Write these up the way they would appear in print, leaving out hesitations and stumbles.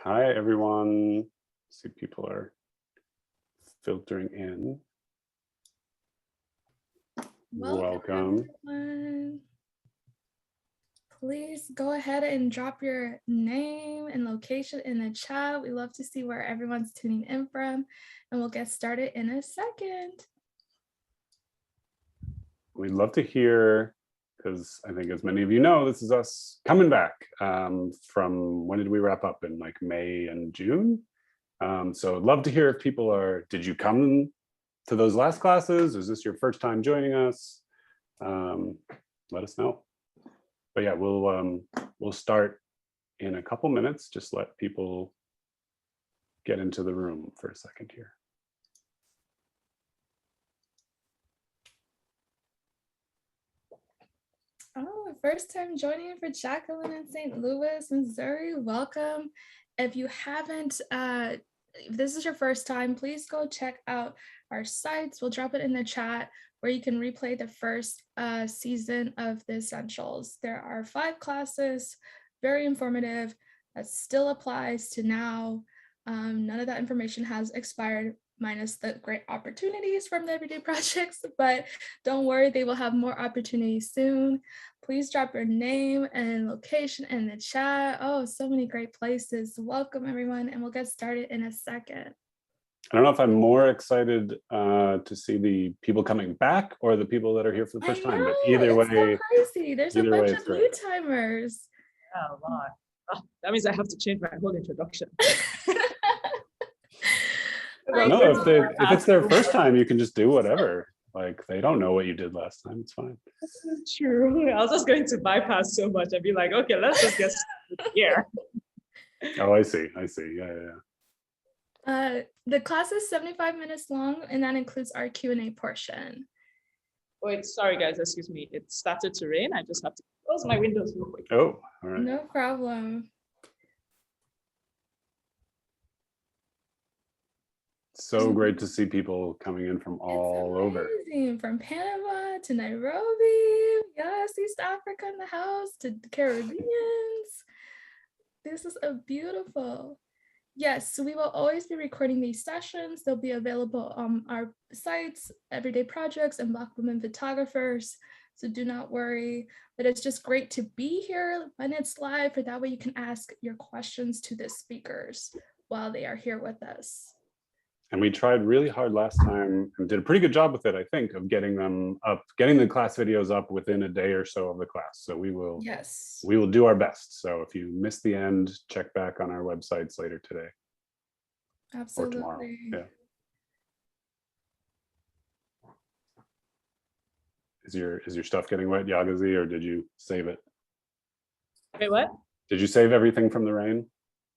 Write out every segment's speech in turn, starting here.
Hi, everyone. See, people are filtering in. Welcome. Everyone. Please go ahead and drop your name and location in the chat. We love to see where everyone's tuning in from, and we'll get started in a second. We'd love to hear, because I think as many of you know, this is us coming back from when did we wrap up? In like May and June. So I'd love to hear if people are, did you come to those last classes? Is this your first time joining us? Let us know. But yeah, we'll start in a couple minutes. Just let people get into the room for a second here. Oh, first time joining for Jacqueline in St. Louis, Missouri. Welcome. If you haven't, if this is your first time, please go check out our sites. We'll drop it in the chat where you can replay the first season of the Essentials. There are 5 classes, very informative. That still applies to now. None of that information has expired, minus the great opportunities from the Everyday Projects, but don't worry, they will have more opportunities soon. Please drop your name and location in the chat. Oh, so many great places. Welcome everyone, and we'll get started in a second. I don't know if I'm more excited to see the people coming back or the people that are here for the first time, but either way, so crazy. There's a bunch of new timers. Oh, wow. Oh, that means I have to change my whole introduction. No, if it's their first time, you can just do whatever. Like, they don't know what you did last time. It's fine. True. I was just going to bypass so much and be like, okay, let's just get started here. Oh, I see. Yeah. The class is 75 minutes long, and that includes our Q&A portion. Wait, sorry guys, excuse me. It started to rain. I just have to close my windows real quick. Oh, all right. No problem. So great to see people coming in from all over. From Panama to Nairobi, yes, East Africa in the house, to the Caribbeans. This is a beautiful. Yes, so we will always be recording these sessions. They'll be available on our sites, Everyday Projects and Black Women Photographers. So do not worry, but it's just great to be here when it's live, for that way you can ask your questions to the speakers while they are here with us. And we tried really hard last time and did a pretty good job with it, I think, of getting them up, getting the class videos up within a day or so of the class. So we will do our best. So if you missed the end, check back on our websites later today. Absolutely. Or tomorrow. Yeah. Is your stuff getting wet, Yagazie, or did you save it? Wait, what? Did you save everything from the rain?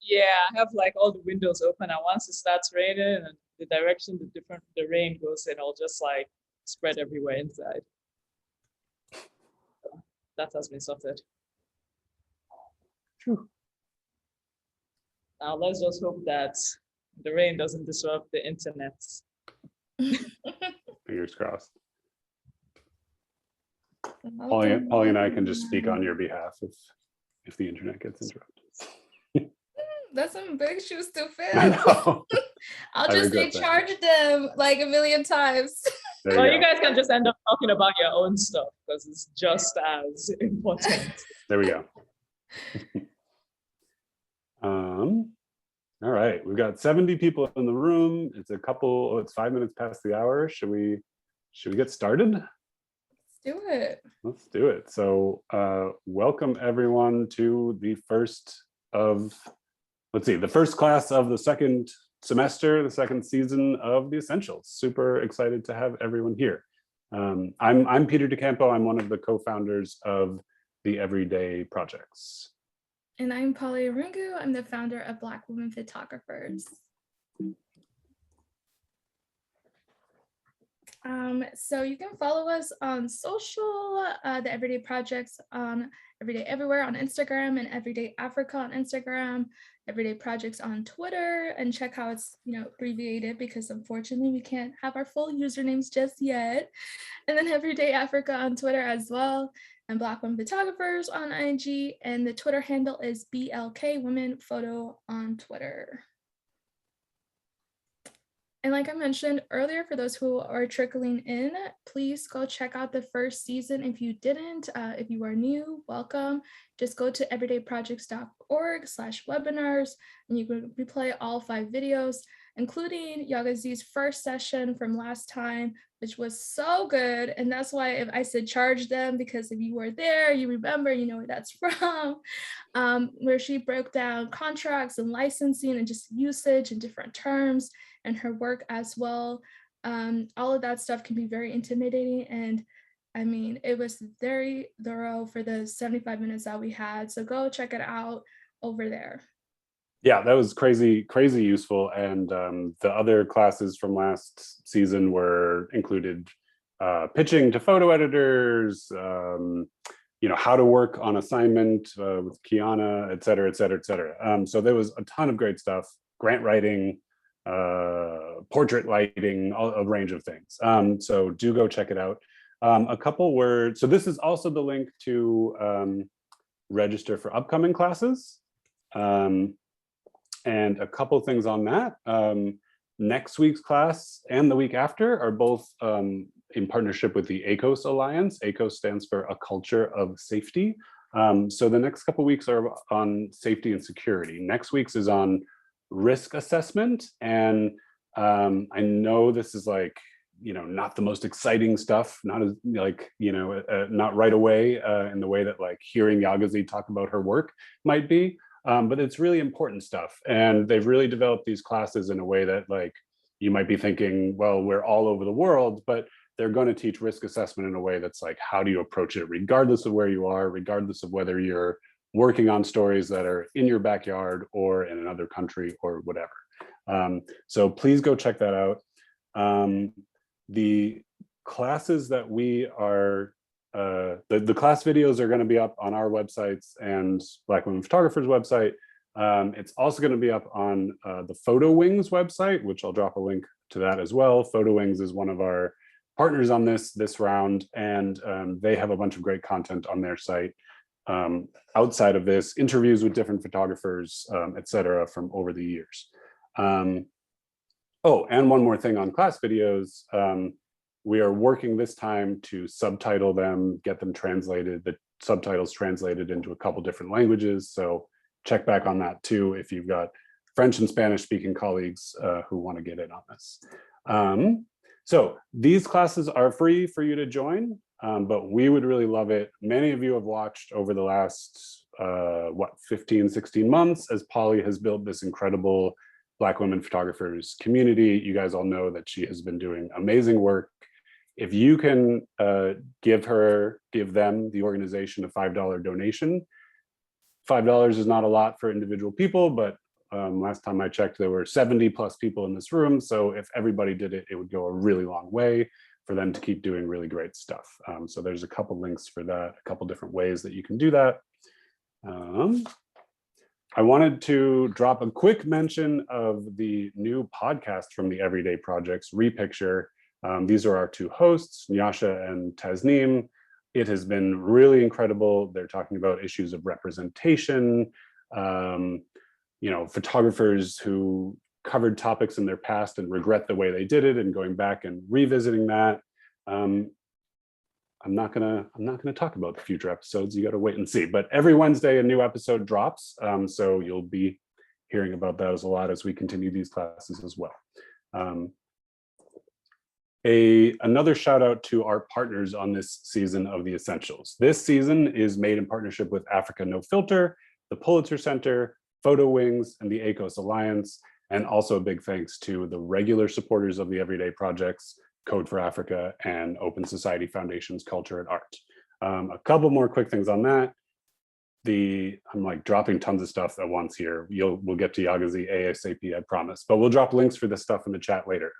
Yeah, I have like all the windows open, and once it starts raining and the direction the rain goes in, it'll just like spread everywhere inside. So that has been sorted. True. Now let's just hope that the rain doesn't disrupt the internet. Fingers crossed. Polly and I can just speak on your behalf if the internet gets interrupted. That's some big shoes to fill. I know. I'll just say charge them like a million times. Well, you guys can just end up talking about your own stuff because it's just as important. There we go. All right, we've got 70 people in the room. It's 5 minutes past the hour. Should we get started? Do it. Let's do it. So welcome everyone to the first class of the second semester, the second season of the Essentials. Super excited to have everyone here. I'm Peter DeCampo. I'm one of the co-founders of the Everyday Projects. And I'm Polly Arungu. I'm the founder of Black Women Photographers. So you can follow us on social, the Everyday Projects on Everyday Everywhere on Instagram, and Everyday Africa on Instagram, Everyday Projects on Twitter, and check how it's abbreviated, because unfortunately we can't have our full usernames just yet. And then Everyday Africa on Twitter as well. and Black women photographers on IG, and the Twitter handle is BLK Women Photo on Twitter. And like I mentioned earlier, for those who are trickling in, please go check out the first season. If you didn't, if you are new, welcome. Just go to everydayprojects.org/webinars, and you can replay all 5 videos, including Yagazie's first session from last time, which was so good. And that's why if I said charge them, because if you were there, you remember, you know where that's from, where she broke down contracts and licensing and just usage and different terms, and her work as well. All of that stuff can be very intimidating. And I mean, it was very thorough for the 75 minutes that we had. So go check it out over there. Yeah, that was crazy useful. And the other classes from last season were included pitching to photo editors, how to work on assignment with Kiana, et cetera, et cetera, et cetera. So there was a ton of great stuff, grant writing, portrait lighting, a range of things. So do go check it out. A couple words. So this is also the link to register for upcoming classes. And a couple things on that. Next week's class and the week after are both in partnership with the ACOS Alliance. ACOS stands for A Culture of Safety. So the next couple weeks are on safety and security. Next week's is on risk assessment. And I know this is like, not the most exciting stuff, not as like, not right away in the way that like hearing Yagazie talk about her work might be. But it's really important stuff. And they've really developed these classes in a way that like, you might be thinking, well, we're all over the world, but they're going to teach risk assessment in a way that's like, how do you approach it, regardless of where you are, regardless of whether you're working on stories that are in your backyard or in another country or whatever. So please go check that out. The classes that we are, the class videos are going to be up on our websites and Black Women Photographers website. It's also going to be up on the Photo Wings website, which I'll drop a link to that as well. Photo Wings is one of our partners on this round, and they have a bunch of great content on their site. Outside of this, interviews with different photographers, et cetera, from over the years. Oh, and one more thing on class videos. We are working this time to subtitle them, get them translated, the subtitles translated into a couple different languages. So check back on that too if you've got French and Spanish speaking colleagues who want to get in on this. So these classes are free for you to join, but we would really love it. Many of you have watched over the last, 15, 16 months as Polly has built this incredible Black women photographers community. You guys all know that she has been doing amazing work. If you can give them, the organization, a $5 donation. $5 is not a lot for individual people, but last time I checked, there were 70 plus people in this room. So if everybody did it, it would go a really long way for them to keep doing really great stuff. So there's a couple links for that, a couple different ways that you can do that. I wanted to drop a quick mention of the new podcast from the Everyday Projects, Repicture. These are our two hosts, Nyasha and Tasneem. It has been really incredible. They're talking about issues of representation, photographers who covered topics in their past and regret the way they did it and going back and revisiting that. I'm not gonna talk about the future episodes. You got to wait and see. But every Wednesday a new episode drops, so you'll be hearing about those a lot as we continue these classes as well. Another shout out to our partners on this season of The Essentials. This season is made in partnership with Africa No Filter, the Pulitzer Center, Photo Wings, and the ACOS Alliance, and also a big thanks to the regular supporters of the Everyday Projects, Code for Africa, and Open Society Foundation's Culture and Art. A couple more quick things on that. I'm like dropping tons of stuff at once here. We'll get to Yagazie ASAP, I promise, but we'll drop links for this stuff in the chat later.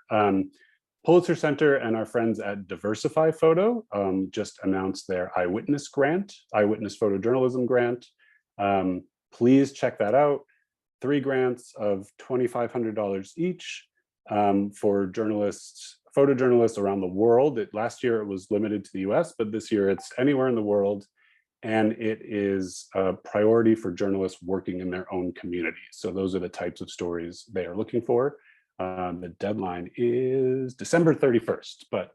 Pulitzer Center and our friends at Diversify Photo just announced their Eyewitness grant, Eyewitness Photojournalism grant. Please check that out. 3 grants of $2,500 each for journalists photojournalists around the world. Last year it was limited to the US, but this year it's anywhere in the world. And it is a priority for journalists working in their own community. So those are the types of stories they are looking for. The deadline is December 31st, but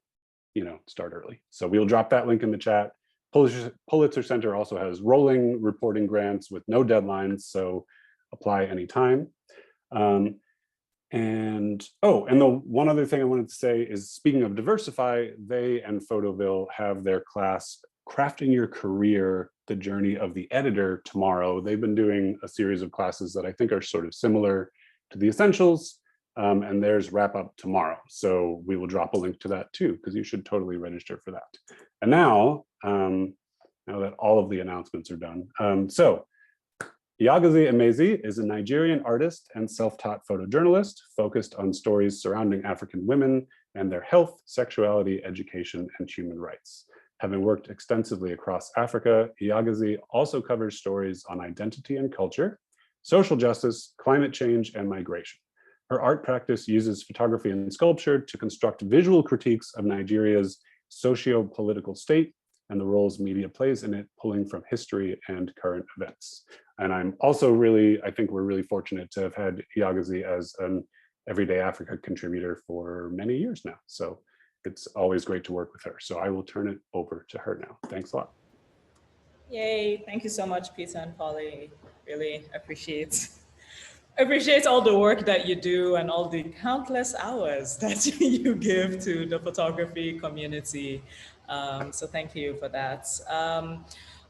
start early. So we'll drop that link in the chat. Pulitzer Center also has rolling reporting grants with no deadlines, so apply anytime. And the one other thing I wanted to say is, speaking of Diversify, they and Photoville have their class, Crafting Your Career, the Journey of the Editor, tomorrow. They've been doing a series of classes that I think are sort of similar to the Essentials, and theirs wrap up tomorrow. So we will drop a link to that too, because you should totally register for that. And now that all of the announcements are done, Yagazie Emezi is a Nigerian artist and self-taught photojournalist focused on stories surrounding African women and their health, sexuality, education, and human rights. Having worked extensively across Africa, Yagazie also covers stories on identity and culture, social justice, climate change, and migration. Her art practice uses photography and sculpture to construct visual critiques of Nigeria's socio-political state and the roles media plays in it, pulling from history and current events. And I'm also I think we're really fortunate to have had Yagazie as an Everyday Africa contributor for many years now. So it's always great to work with her. So I will turn it over to her now. Thanks a lot. Yay, thank you so much, Peter and Polly. Really appreciate all the work that you do and all the countless hours that you give to the photography community. So thank you for that.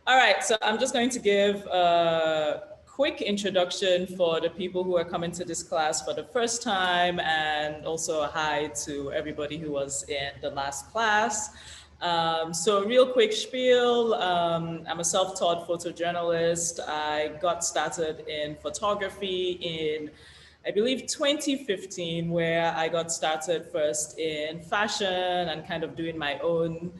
All right, so I'm just going to give a quick introduction for the people who are coming to this class for the first time, and also a hi to everybody who was in the last class. So real quick spiel, I'm a self-taught photojournalist. I got started in photography in, I believe, 2015, where I got started first in fashion and kind of doing my own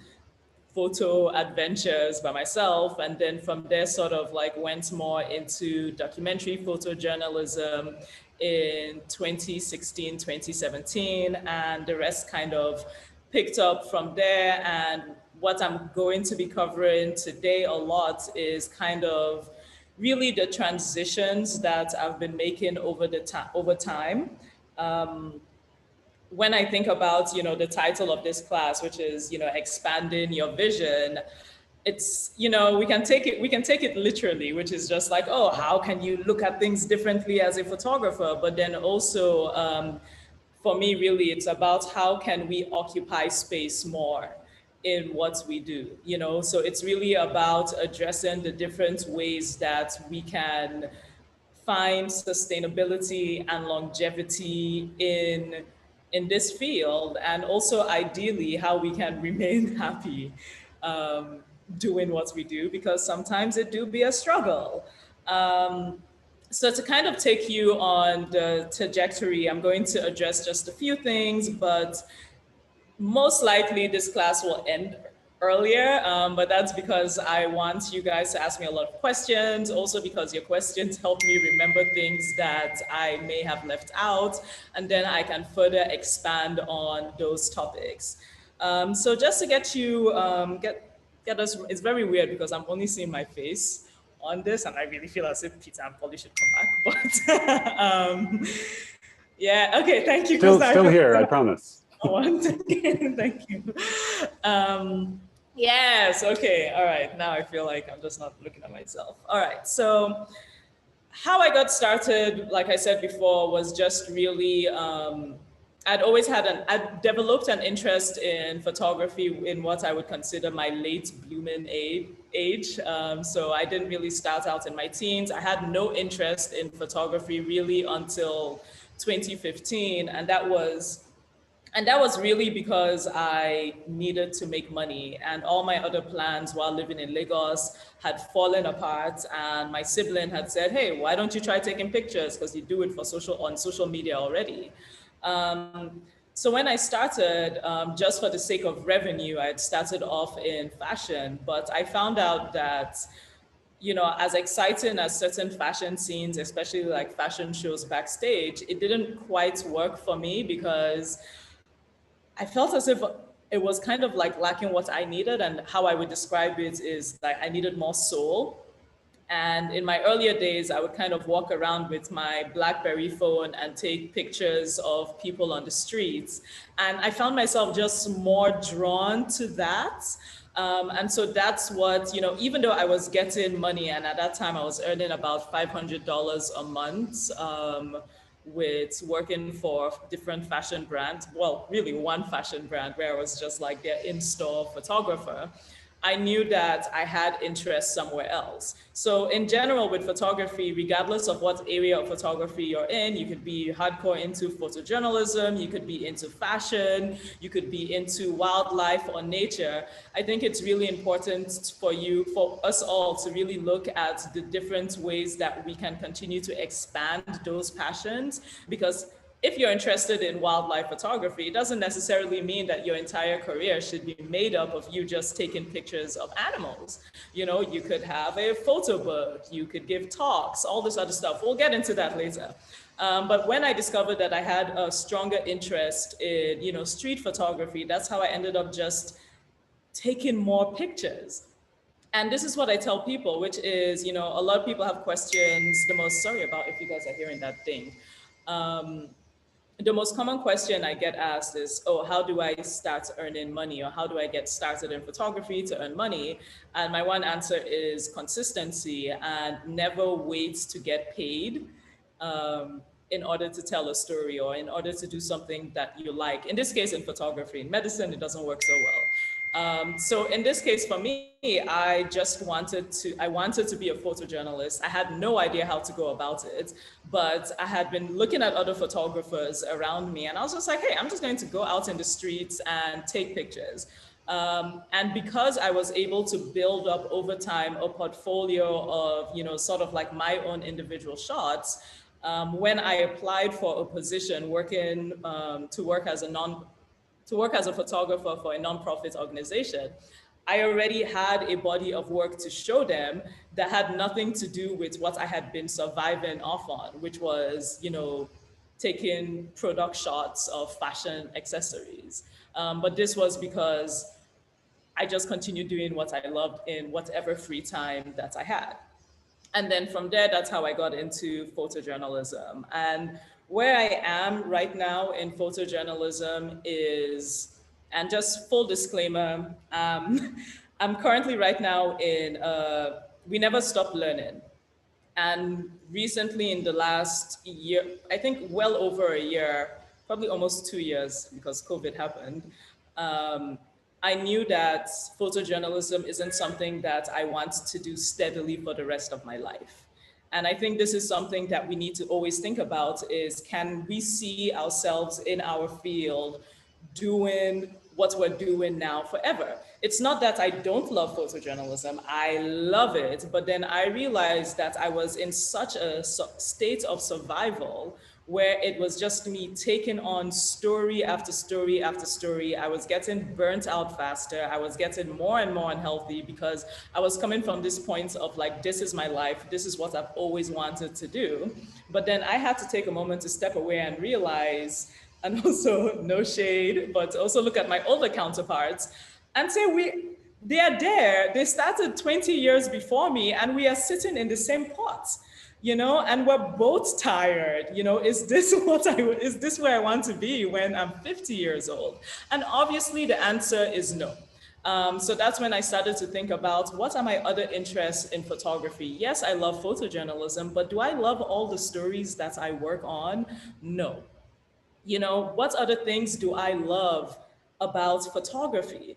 photo adventures by myself. And then from there sort of like went more into documentary photojournalism in 2016, 2017, and the rest kind of picked up from there. And what I'm going to be covering today a lot is kind of really the transitions that I've been making over time. When I think about, the title of this class, which is, expanding your vision, it's, we can take it literally, which is just like, oh, how can you look at things differently as a photographer? But then also, for me, really, it's about how can we occupy space more in what we do, So it's really about addressing the different ways that we can find sustainability and longevity in this field, and also ideally how we can remain happy doing what we do, because sometimes it do be a struggle. So to kind of take you on the trajectory, I'm going to address just a few things, but most likely this class will end earlier, but that's because I want you guys to ask me a lot of questions, also because your questions help me remember things that I may have left out, and then I can further expand on those topics. So just to get you, get us, it's very weird because I'm only seeing my face on this, and I really feel as if Peter and Polly should come back, but yeah, okay, thank you. Still here, I promise. Thank you. Yes, okay, all right. Now I feel like I'm just not looking at myself. All right, so how I got started, like I said before, was just really, I'd developed an interest in photography in what I would consider my late blooming age. So I didn't really start out in my teens. I had no interest in photography really until 2015, and that was really because I needed to make money, and all my other plans while living in Lagos had fallen apart. And my sibling had said, hey, why don't you try taking pictures? Because you do it for on social media already. So when I started, just for the sake of revenue, I had started off in fashion, but I found out that, as exciting as certain fashion scenes, especially like fashion shows backstage, it didn't quite work for me, because I felt as if it was kind of like lacking what I needed, and how I would describe it is that I needed more soul. And in my earlier days, I would kind of walk around with my BlackBerry phone and take pictures of people on the streets. And I found myself just more drawn to that. And so that's what, even though I was getting money, and at that time I was earning about $500 a month, with working for different fashion brands, well, really one fashion brand where I was just like their in-store photographer. I knew that I had interest somewhere else. So in general with photography, regardless of what area of photography you're in, you could be hardcore into photojournalism, you could be into fashion, you could be into wildlife or nature. I think it's really important for us all to really look at the different ways that we can continue to expand those passions, because if you're interested in wildlife photography, it doesn't necessarily mean that your entire career should be made up of you just taking pictures of animals. You could have a photo book, you could give talks, all this other stuff. We'll get into that later. But when I discovered that I had a stronger interest in, street photography, that's how I ended up just taking more pictures. And this is what I tell people, which is, a lot of people have questions. Sorry about if you guys are hearing that thing. The most common question I get asked is, oh, how do I start earning money? Or how do I get started in photography to earn money? And my one answer is consistency, and never wait to get paid in order to tell a story or in order to do something that you like. In this case, in photography. In medicine, it doesn't work so well. So in this case, for me, I wanted to be a photojournalist. I had no idea how to go about it, but I had been looking at other photographers around me, and I was just like, hey, I'm just going to go out in the streets and take pictures. And because I was able to build up over time a portfolio of, sort of like my own individual shots, when I applied for a position working to work as a photographer for a nonprofit organization, I already had a body of work to show them that had nothing to do with what I had been surviving off on, which was, taking product shots of fashion accessories. But this was because I just continued doing what I loved in whatever free time that I had. And then from there, that's how I got into photojournalism. And where I am right now in photojournalism is, and just full disclaimer, I'm currently right now in, we never stop learning. And recently in the last year, I think well over a year, probably almost 2 years because COVID happened, I knew that photojournalism isn't something that I want to do steadily for the rest of my life. And I think this is something that we need to always think about is, can we see ourselves in our field doing what we're doing now forever? It's not that I don't love photojournalism, I love it, but then I realized that I was in such a state of survival where it was just me taking on story after story after story. I was getting burnt out faster. I was getting more and more unhealthy because I was coming from this point of like, this is my life. This is what I've always wanted to do. But then I had to take a moment to step away and realize, and also no shade, but also look at my older counterparts and say, they are there. They started 20 years before me and we are sitting in the same pot. And we're both tired. Is this where I want to be when I'm 50 years old? And obviously the answer is no. So that's when I started to think about, what are my other interests in photography? Yes, I love photojournalism, but do I love all the stories that I work on? No. What other things do I love about photography?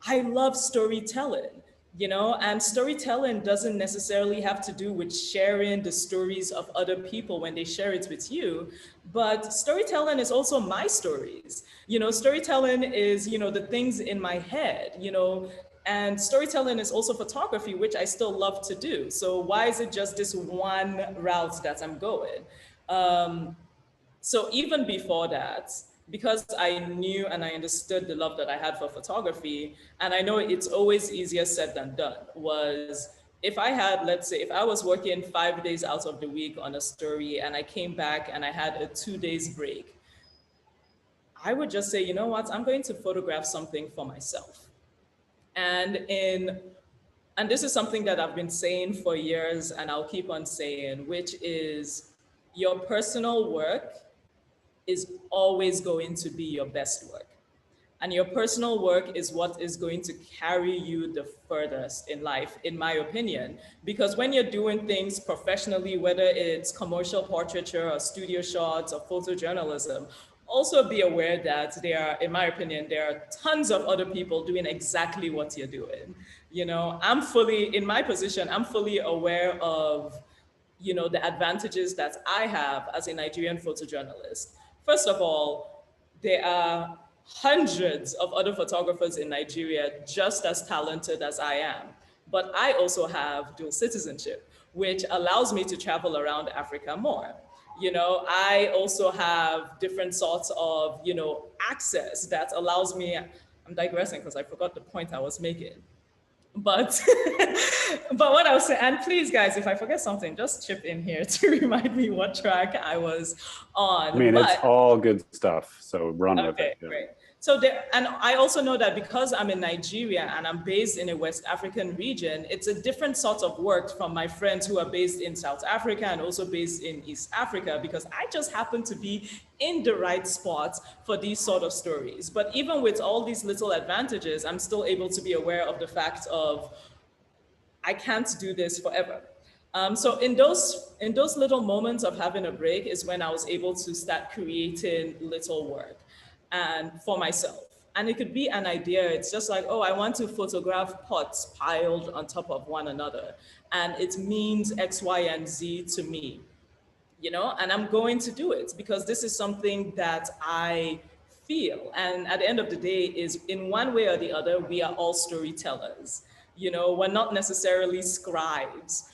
I love storytelling. And storytelling doesn't necessarily have to do with sharing the stories of other people when they share it with you, but storytelling is also my stories. Storytelling is, the things in my head, and storytelling is also photography, which I still love to do. So why is it just this one route that I'm going? So even before that, because I knew and I understood the love that I had for photography, and I know it's always easier said than done, was if I had, let's say, if I was working 5 days out of the week on a story and I came back and I had a 2 days break, I would just say, you know what, I'm going to photograph something for myself. And this is something that I've been saying for years and I'll keep on saying, which is your personal work is always going to be your best work. And your personal work is what is going to carry you the furthest in life, in my opinion. Because when you're doing things professionally, whether it's commercial portraiture or studio shots or photojournalism, also be aware that there are, in my opinion, there are tons of other people doing exactly what you're doing. You know, in my position, I'm fully aware of, you know, the advantages that I have as a Nigerian photojournalist. First of all, there are hundreds of other photographers in Nigeria just as talented as I am. But I also have dual citizenship, which allows me to travel around Africa more. You know, I also have different sorts of, you know, access that allows me, I'm digressing because I forgot the point I was making. But but what I was saying, and please guys, if I forget something, just chip in here to remind me what track I was on. I mean, it's all good stuff, so run with it. Okay, great. So there, and I also know that because I'm in Nigeria and I'm based in a West African region, it's a different sort of work from my friends who are based in South Africa and also based in East Africa, because I just happen to be in the right spot for these sort of stories. But even with all these little advantages, I'm still able to be aware of the fact of I can't do this forever. So in those little moments of having a break is when I was able to start creating little work and for myself. And it could be an idea. It's just like, oh, I want to photograph pots piled on top of one another. And it means X, Y, and Z to me, you know, and I'm going to do it because this is something that I feel. And at the end of the day is in one way or the other, we are all storytellers. You know, we're not necessarily scribes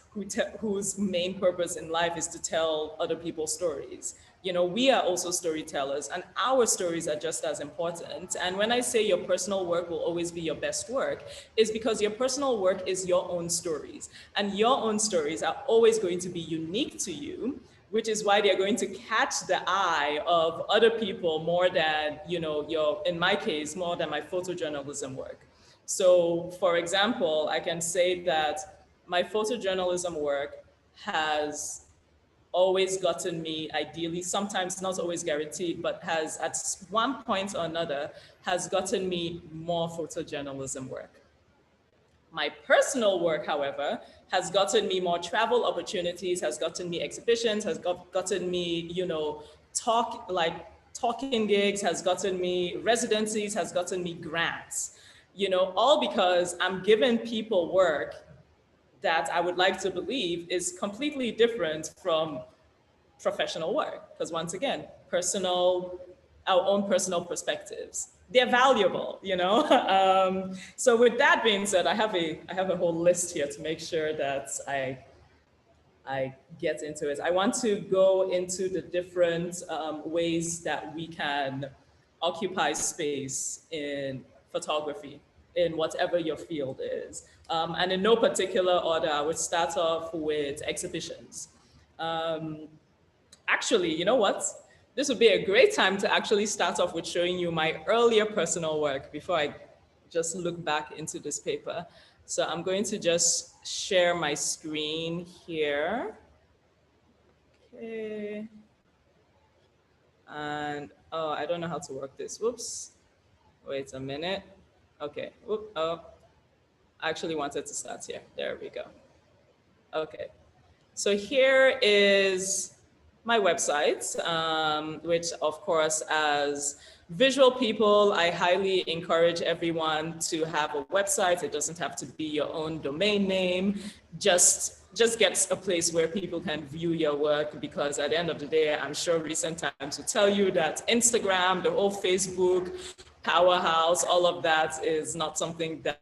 whose main purpose in life is to tell other people's stories. You know, we are also storytellers and our stories are just as important. And when I say your personal work will always be your best work, is because your personal work is your own stories. And your own stories are always going to be unique to you, which is why they're going to catch the eye of other people more than, you know, in my case, more than my photojournalism work. So for example, I can say that my photojournalism work has always gotten me, ideally, sometimes not always guaranteed, but has at one point or another, has gotten me more photojournalism work. My personal work, however, has gotten me more travel opportunities, has gotten me exhibitions, has gotten me, you know, talking gigs, has gotten me residencies, has gotten me grants, you know, all because I'm giving people work that I would like to believe is completely different from professional work. Because once again, our own personal perspectives, they're valuable, you know? So with that being said, I have a whole list here to make sure that I get into it. I want to go into the different ways that we can occupy space in photography, in whatever your field is. And in no particular order, I would start off with exhibitions. Actually, you know what? This would be a great time to actually start off with showing you my earlier personal work before I just look back into this paper. So I'm going to just share my screen here. Okay. And, oh, I don't know how to work this. Whoops. Wait a minute. Okay. Whoop. Oh, I actually wanted to start here. There we go. Okay. So here is my website, which of course, as visual people, I highly encourage everyone to have a website. It doesn't have to be your own domain name. Just get a place where people can view your work, because at the end of the day, I'm sure recent times will tell you that Instagram, the whole Facebook powerhouse, all of that is not something that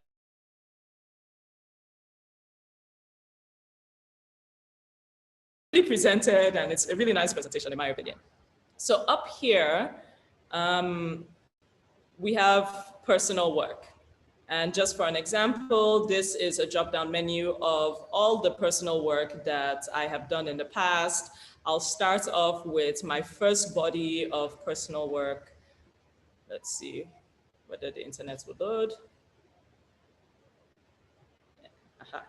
presented, and it's a really nice presentation in my opinion. So up here, we have personal work. And just for an example, this is a drop-down menu of all the personal work that I have done in the past. I'll start off with my first body of personal work. Let's see whether the internet will load. Aha.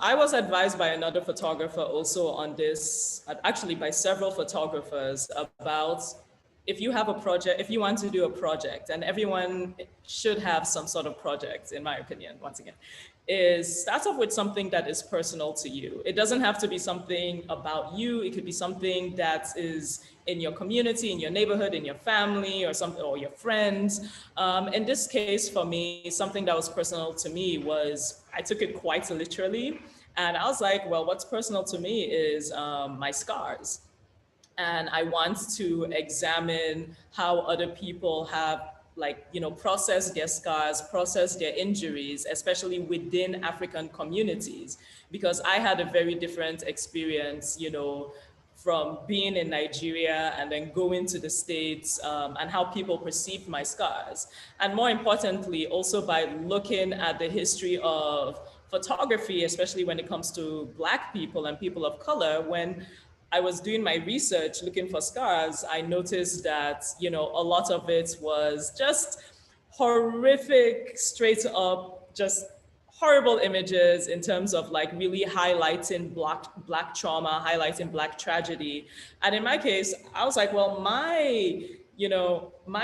I was advised by another photographer also on this, actually by several photographers, about if you have a project, if you want to do a project, and everyone should have some sort of project, in my opinion, once again, is start off with something that is personal to you. It doesn't have to be something about you. It could be something that is in your community, in your neighborhood, in your family, or something, or your friends. In this case, for me, something that was personal to me was, I took it quite literally. And I was like, well, what's personal to me is my scars. And I want to examine how other people have, like, you know, processed their scars, processed their injuries, especially within African communities, because I had a very different experience, you know, from being in Nigeria and then going to the States, and how people perceived my scars. And more importantly, also by looking at the history of photography, especially when it comes to Black people and people of color. When I was doing my research looking for scars, I noticed that, you know, a lot of it was just horrific, straight up, just horrible images in terms of like really highlighting black trauma, highlighting Black tragedy. And in my case, I was like, well, my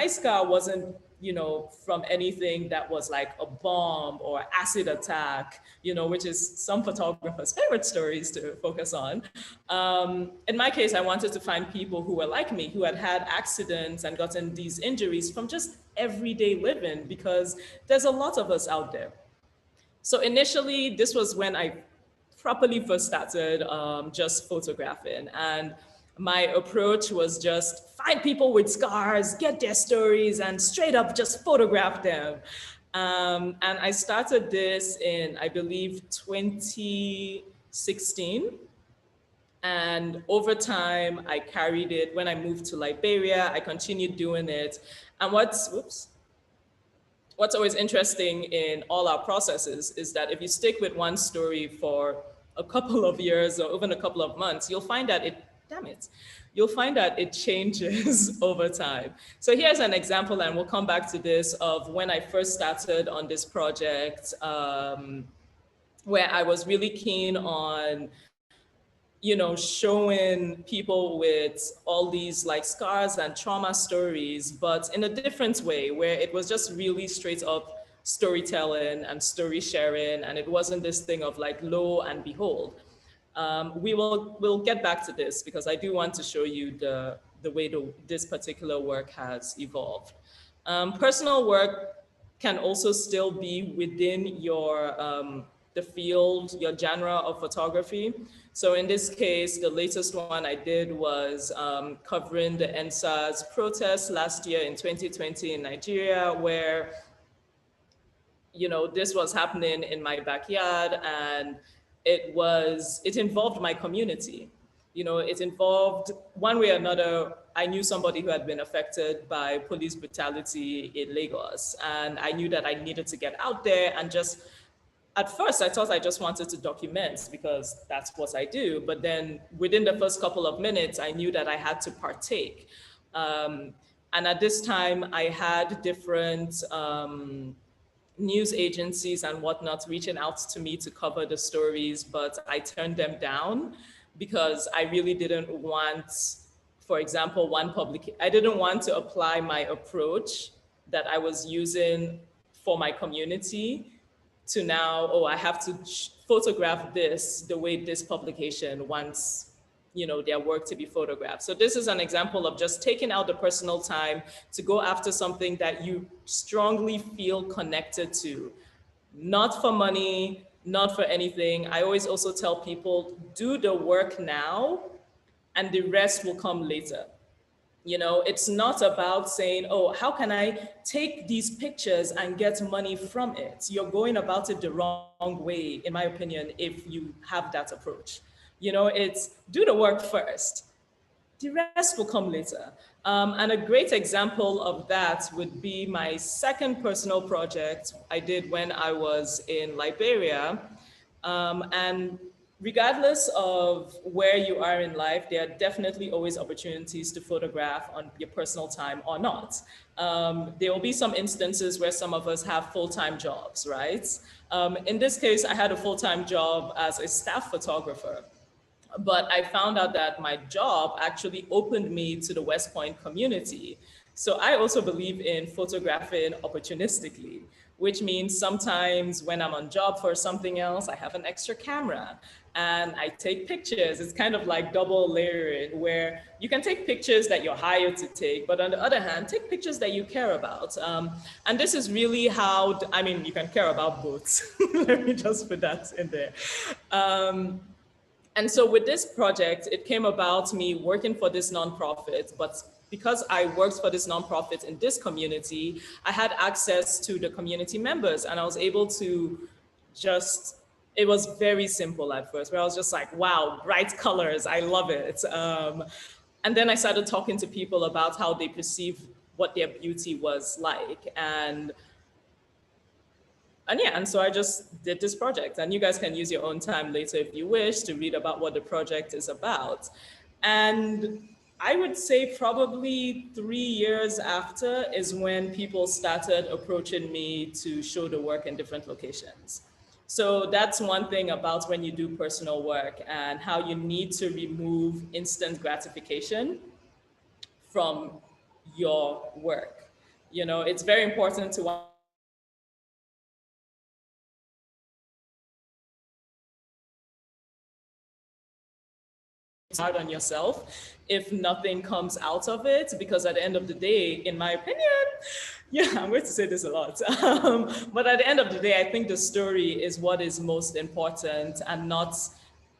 scar wasn't, you know, from anything that was like a bomb or acid attack, you know, which is some photographers' favorite stories to focus on. In my case, I wanted to find people who were like me, who had had accidents and gotten these injuries from just everyday living, because there's a lot of us out there. So initially, this was when I properly first started just photographing. And my approach was just find people with scars, get their stories, and straight up just photograph them. And I started this in, I believe, 2016. And over time, I carried it. When I moved to Liberia, I continued doing it. And what's always interesting in all our processes is that if you stick with one story for a couple of years or even a couple of months, you'll find that you'll find that it changes over time. So here's an example, and we'll come back to this, of when I first started on this project, where I was really keen on, you know, showing people with all these like scars and trauma stories, but in a different way, where it was just really straight up storytelling and story sharing. And it wasn't this thing of like, lo and behold. We'll get back to this because I do want to show you the way this particular work has evolved. Personal work can also still be within your the field, your genre of photography. So in this case, the latest one I did was covering the NSAS protests last year in 2020 in Nigeria, where, you know, this was happening in my backyard, and it involved my community. You know, it involved, one way or another, I knew somebody who had been affected by police brutality in Lagos, and I knew that I needed to get out there and just, at first, I thought I just wanted to document because that's what I do. But then within the first couple of minutes, I knew that I had to partake. And at this time, I had different news agencies and whatnot reaching out to me to cover the stories, but I turned them down because I really didn't want, for example, I didn't want to apply my approach that I was using for my community to now, oh, I have to photograph this the way this publication wants, you know, their work to be photographed. So this is an example of just taking out the personal time to go after something that you strongly feel connected to, not for money, not for anything. I always also tell people, do the work now and the rest will come later. You know, it's not about saying, oh, how can I take these pictures and get money from it? You're going about it the wrong way, in my opinion, if you have that approach. You know, it's do the work first. The rest will come later. And a great example of that would be my second personal project I did when I was in Liberia. And regardless of where you are in life, there are definitely always opportunities to photograph on your personal time or not. There will be some instances where some of us have full-time jobs, right? In this case, I had a full-time job as a staff photographer. But I found out that my job actually opened me to the West Point community. So I also believe in photographing opportunistically, which means sometimes when I'm on job for something else, I have an extra camera and I take pictures. It's kind of like double layering, where you can take pictures that you're hired to take, but on the other hand, take pictures that you care about. And this is really how, I mean, you can care about both. Let me just put that in there. And so with this project, it came about me working for this nonprofit, but because I worked for this nonprofit in this community, I had access to the community members, and I was able to just, it was very simple at first, where I was just like, wow, bright colors, I love it. And then I started talking to people about how they perceive what their beauty was like. And yeah, and so I just did this project, and you guys can use your own time later if you wish to read about what the project is about. And I would say probably 3 years after is when people started approaching me to show the work in different locations. So that's one thing about when you do personal work and how you need to remove instant gratification from your work. You know, it's very important to hard on yourself if nothing comes out of it, because at the end of the day, in my opinion, yeah, I'm going to say this a lot, but at the end of the day, I think the story is what is most important, and not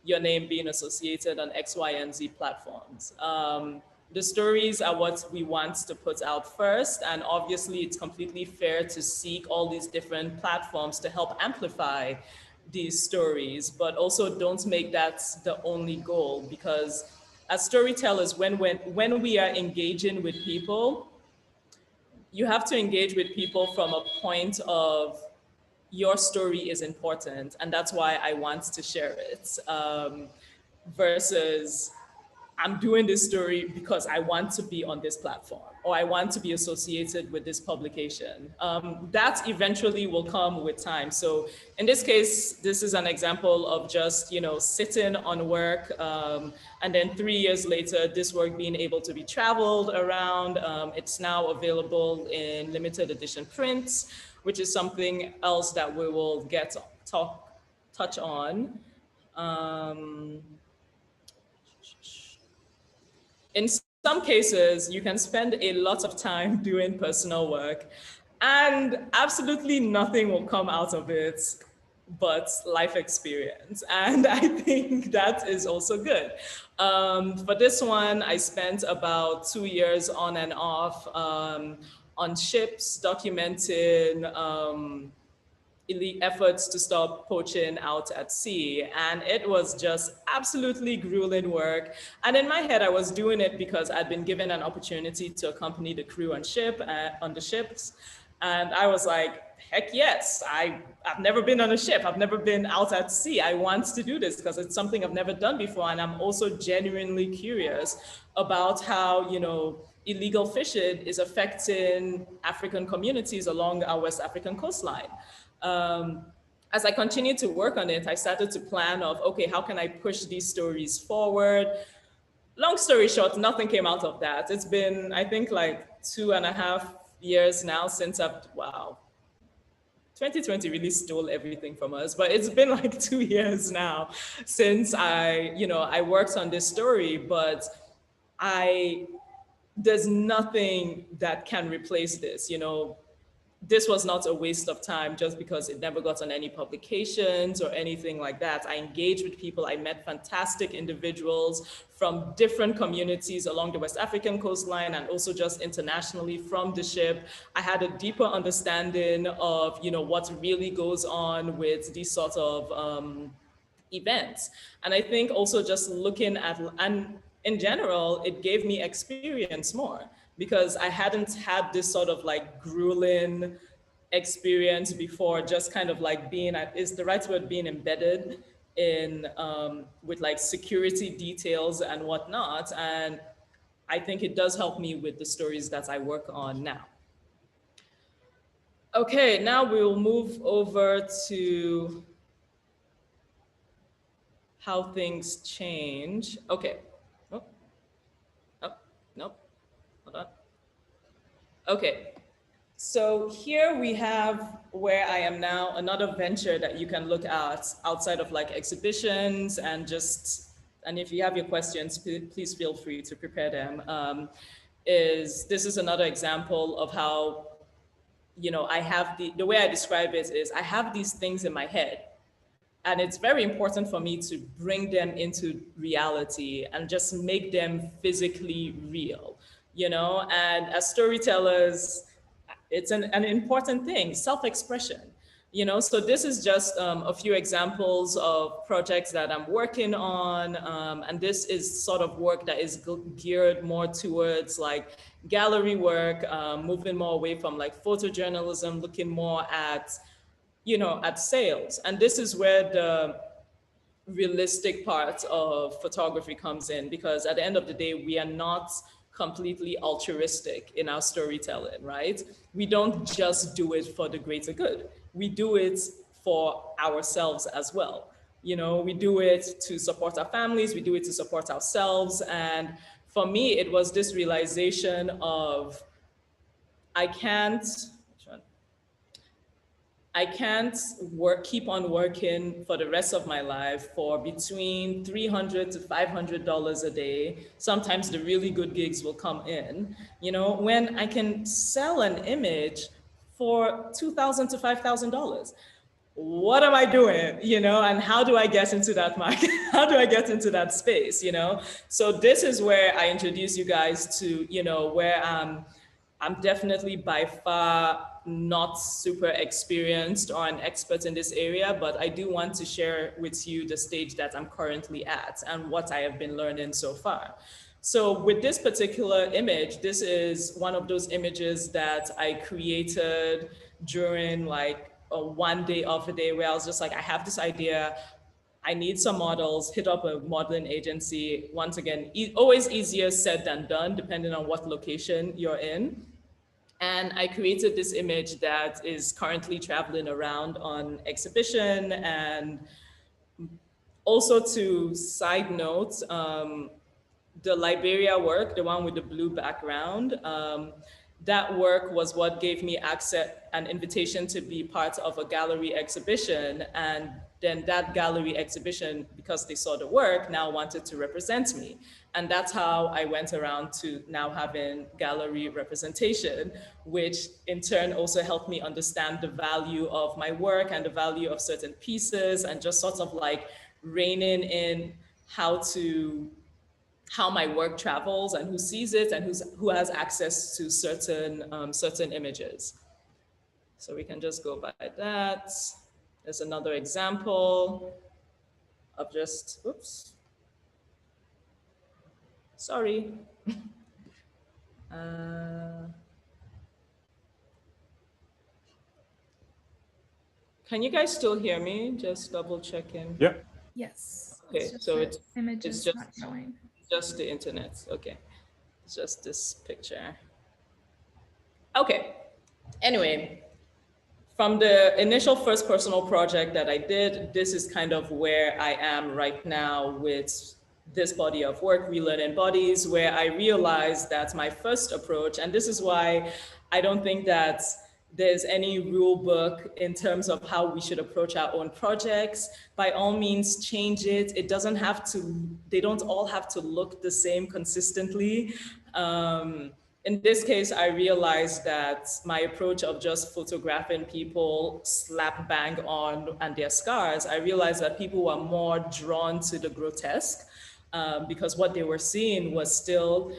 your name being associated on X, Y, and Z platforms. The stories are what we want to put out first, and obviously it's completely fair to seek all these different platforms to help amplify these stories, but also don't make that the only goal, because as storytellers, when we are engaging with people, you have to engage with people from a point of your story is important, and that's why I want to share it, versus I'm doing this story because I want to be on this platform or I want to be associated with this publication. That eventually will come with time. So in this case, this is an example of just, you know, sitting on work, and then 3 years later, this work being able to be traveled around. It's now available in limited edition prints, which is something else that we will touch on. In some cases, you can spend a lot of time doing personal work and absolutely nothing will come out of it but life experience. And I think that is also good. For this one, I spent about 2 years on and off on ships documenting elite efforts to stop poaching out at sea. And it was just absolutely grueling work. And in my head, I was doing it because I'd been given an opportunity to accompany the crew on the ships. And I was like, heck yes, I've never been on a ship. I've never been out at sea. I want to do this because it's something I've never done before. And I'm also genuinely curious about how, you know, illegal fishing is affecting African communities along our West African coastline. As I continued to work on it, I started to plan of, okay, how can I push these stories forward? Long story short, nothing came out of that. It's been, I think, like 2.5 years now since 2020 really stole everything from us, but it's been like 2 years now since I worked on this story, but there's nothing that can replace this, you know. This was not a waste of time just because it never got on any publications or anything like that. I engaged with people. I met fantastic individuals from different communities along the West African coastline and also just internationally from the ship. I had a deeper understanding of, you know, what really goes on with these sort of events. And I think also just looking at, and in general, it gave me experience more, because I hadn't had this sort of like grueling experience before, just kind of like being, is the right word, being embedded in with like security details and whatnot. And I think it does help me with the stories that I work on now. Okay, now we'll move over to how things change. Okay. Oh, oh, nope. Hold on. Okay. So here we have where I am now, another venture that you can look at outside of like exhibitions and just, and if you have your questions, please feel free to prepare them. This is another example of how, you know, I have the way I describe it is I have these things in my head, and it's very important for me to bring them into reality and just make them physically real, you know? And as storytellers, it's an important thing, self-expression, you know? So this is just a few examples of projects that I'm working on. And this is sort of work that is geared more towards like gallery work, moving more away from like photojournalism, looking more at, you know, at sales. And this is where the realistic part of photography comes in, because at the end of the day, we are not completely altruistic in our storytelling, right? We don't just do it for the greater good. We do it for ourselves as well. You know, we do it to support our families, we do it to support ourselves. And for me, it was this realization of I can't keep on working for the rest of my life for between $300 to $500 a day. Sometimes the really good gigs will come in, you know, when I can sell an image for $2,000 to $5,000. What am I doing, you know, and how do I get into that market? How do I get into that space, you know? So this is where I introduce you guys to, you know, where I'm definitely by far not super experienced or an expert in this area, but I do want to share with you the stage that I'm currently at and what I have been learning so far. So with this particular image, this is one of those images that I created during like a 1 day off a day where I was just like, I have this idea, I need some models, hit up a modeling agency. Once again, always easier said than done, depending on what location you're in. And I created this image that is currently traveling around on exhibition. And also to side note, the Liberia work, the one with the blue background, that work was what gave me access, an invitation to be part of a gallery exhibition. And then that gallery exhibition, because they saw the work, now wanted to represent me. And that's how I went around to now having gallery representation, which in turn also helped me understand the value of my work and the value of certain pieces, and just sort of like reining in how my work travels and who sees it and who has access to certain images. So we can just go by that. There's another example of just, oops, sorry. Can you guys still hear me? Just double checking. Yeah. Yes. Okay, so it's images just not showing. Just the internet. Okay, it's just this picture. Okay. Anyway, from the initial first personal project that I did, this is kind of where I am right now with this body of work, Relearning Bodies, where I realized that my first approach, and this is why I don't think that there's any rule book in terms of how we should approach our own projects. By all means, change it. It doesn't have to, they don't all have to look the same consistently. In this case, I realized that my approach of just photographing people slap bang on and their scars, I realized that people were more drawn to the grotesque because what they were seeing was still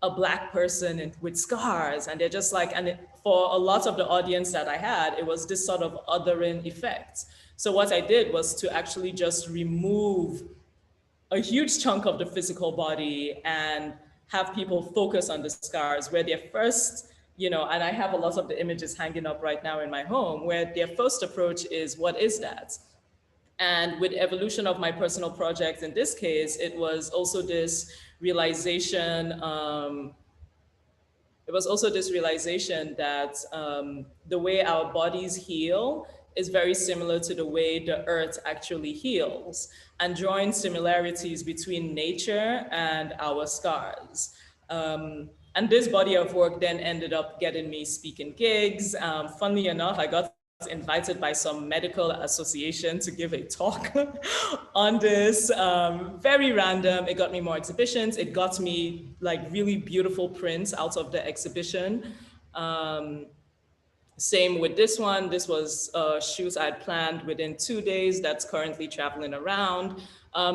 a Black person with scars. And they're just like, for a lot of the audience that I had, it was this sort of othering effect. So what I did was to actually just remove a huge chunk of the physical body and have people focus on the scars, where their first, and I have a lot of the images hanging up right now in my home, where their first approach is, what is that? And with evolution of my personal project, in this case, it was also this realization. It was also this realization that the way our bodies heal is very similar to the way the earth actually heals, and drawing similarities between nature and our scars. And this body of work then ended up getting me speaking gigs. Funnily enough, I got invited by some medical association to give a talk on this. Very random. It got me more exhibitions. It got me like really beautiful prints out of the exhibition. Same with this one. This was a shoot I had planned within 2 days that's currently traveling around.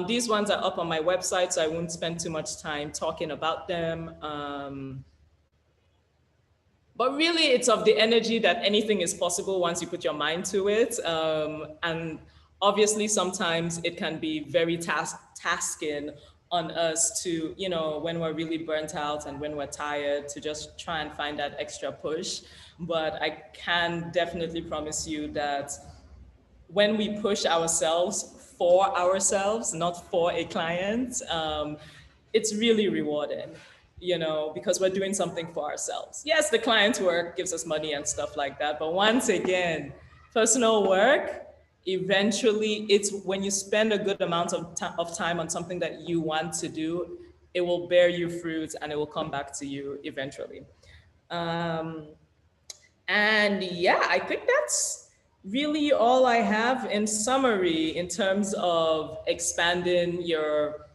These ones are up on my website, so I won't spend too much time talking about them. But really, it's of the energy that anything is possible once you put your mind to it. And obviously, sometimes it can be very tasking on us to, when we're really burnt out and when we're tired, to just try and find that extra push. But I can definitely promise you that when we push ourselves for ourselves, not for a client, it's really rewarding, because we're doing something for ourselves. Yes, the client work gives us money and stuff like that. But once again, personal work, eventually, it's when you spend a good amount of time on something that you want to do, it will bear you fruit and it will come back to you eventually. Um, and yeah, I think that's really all I have in summary in terms of expanding your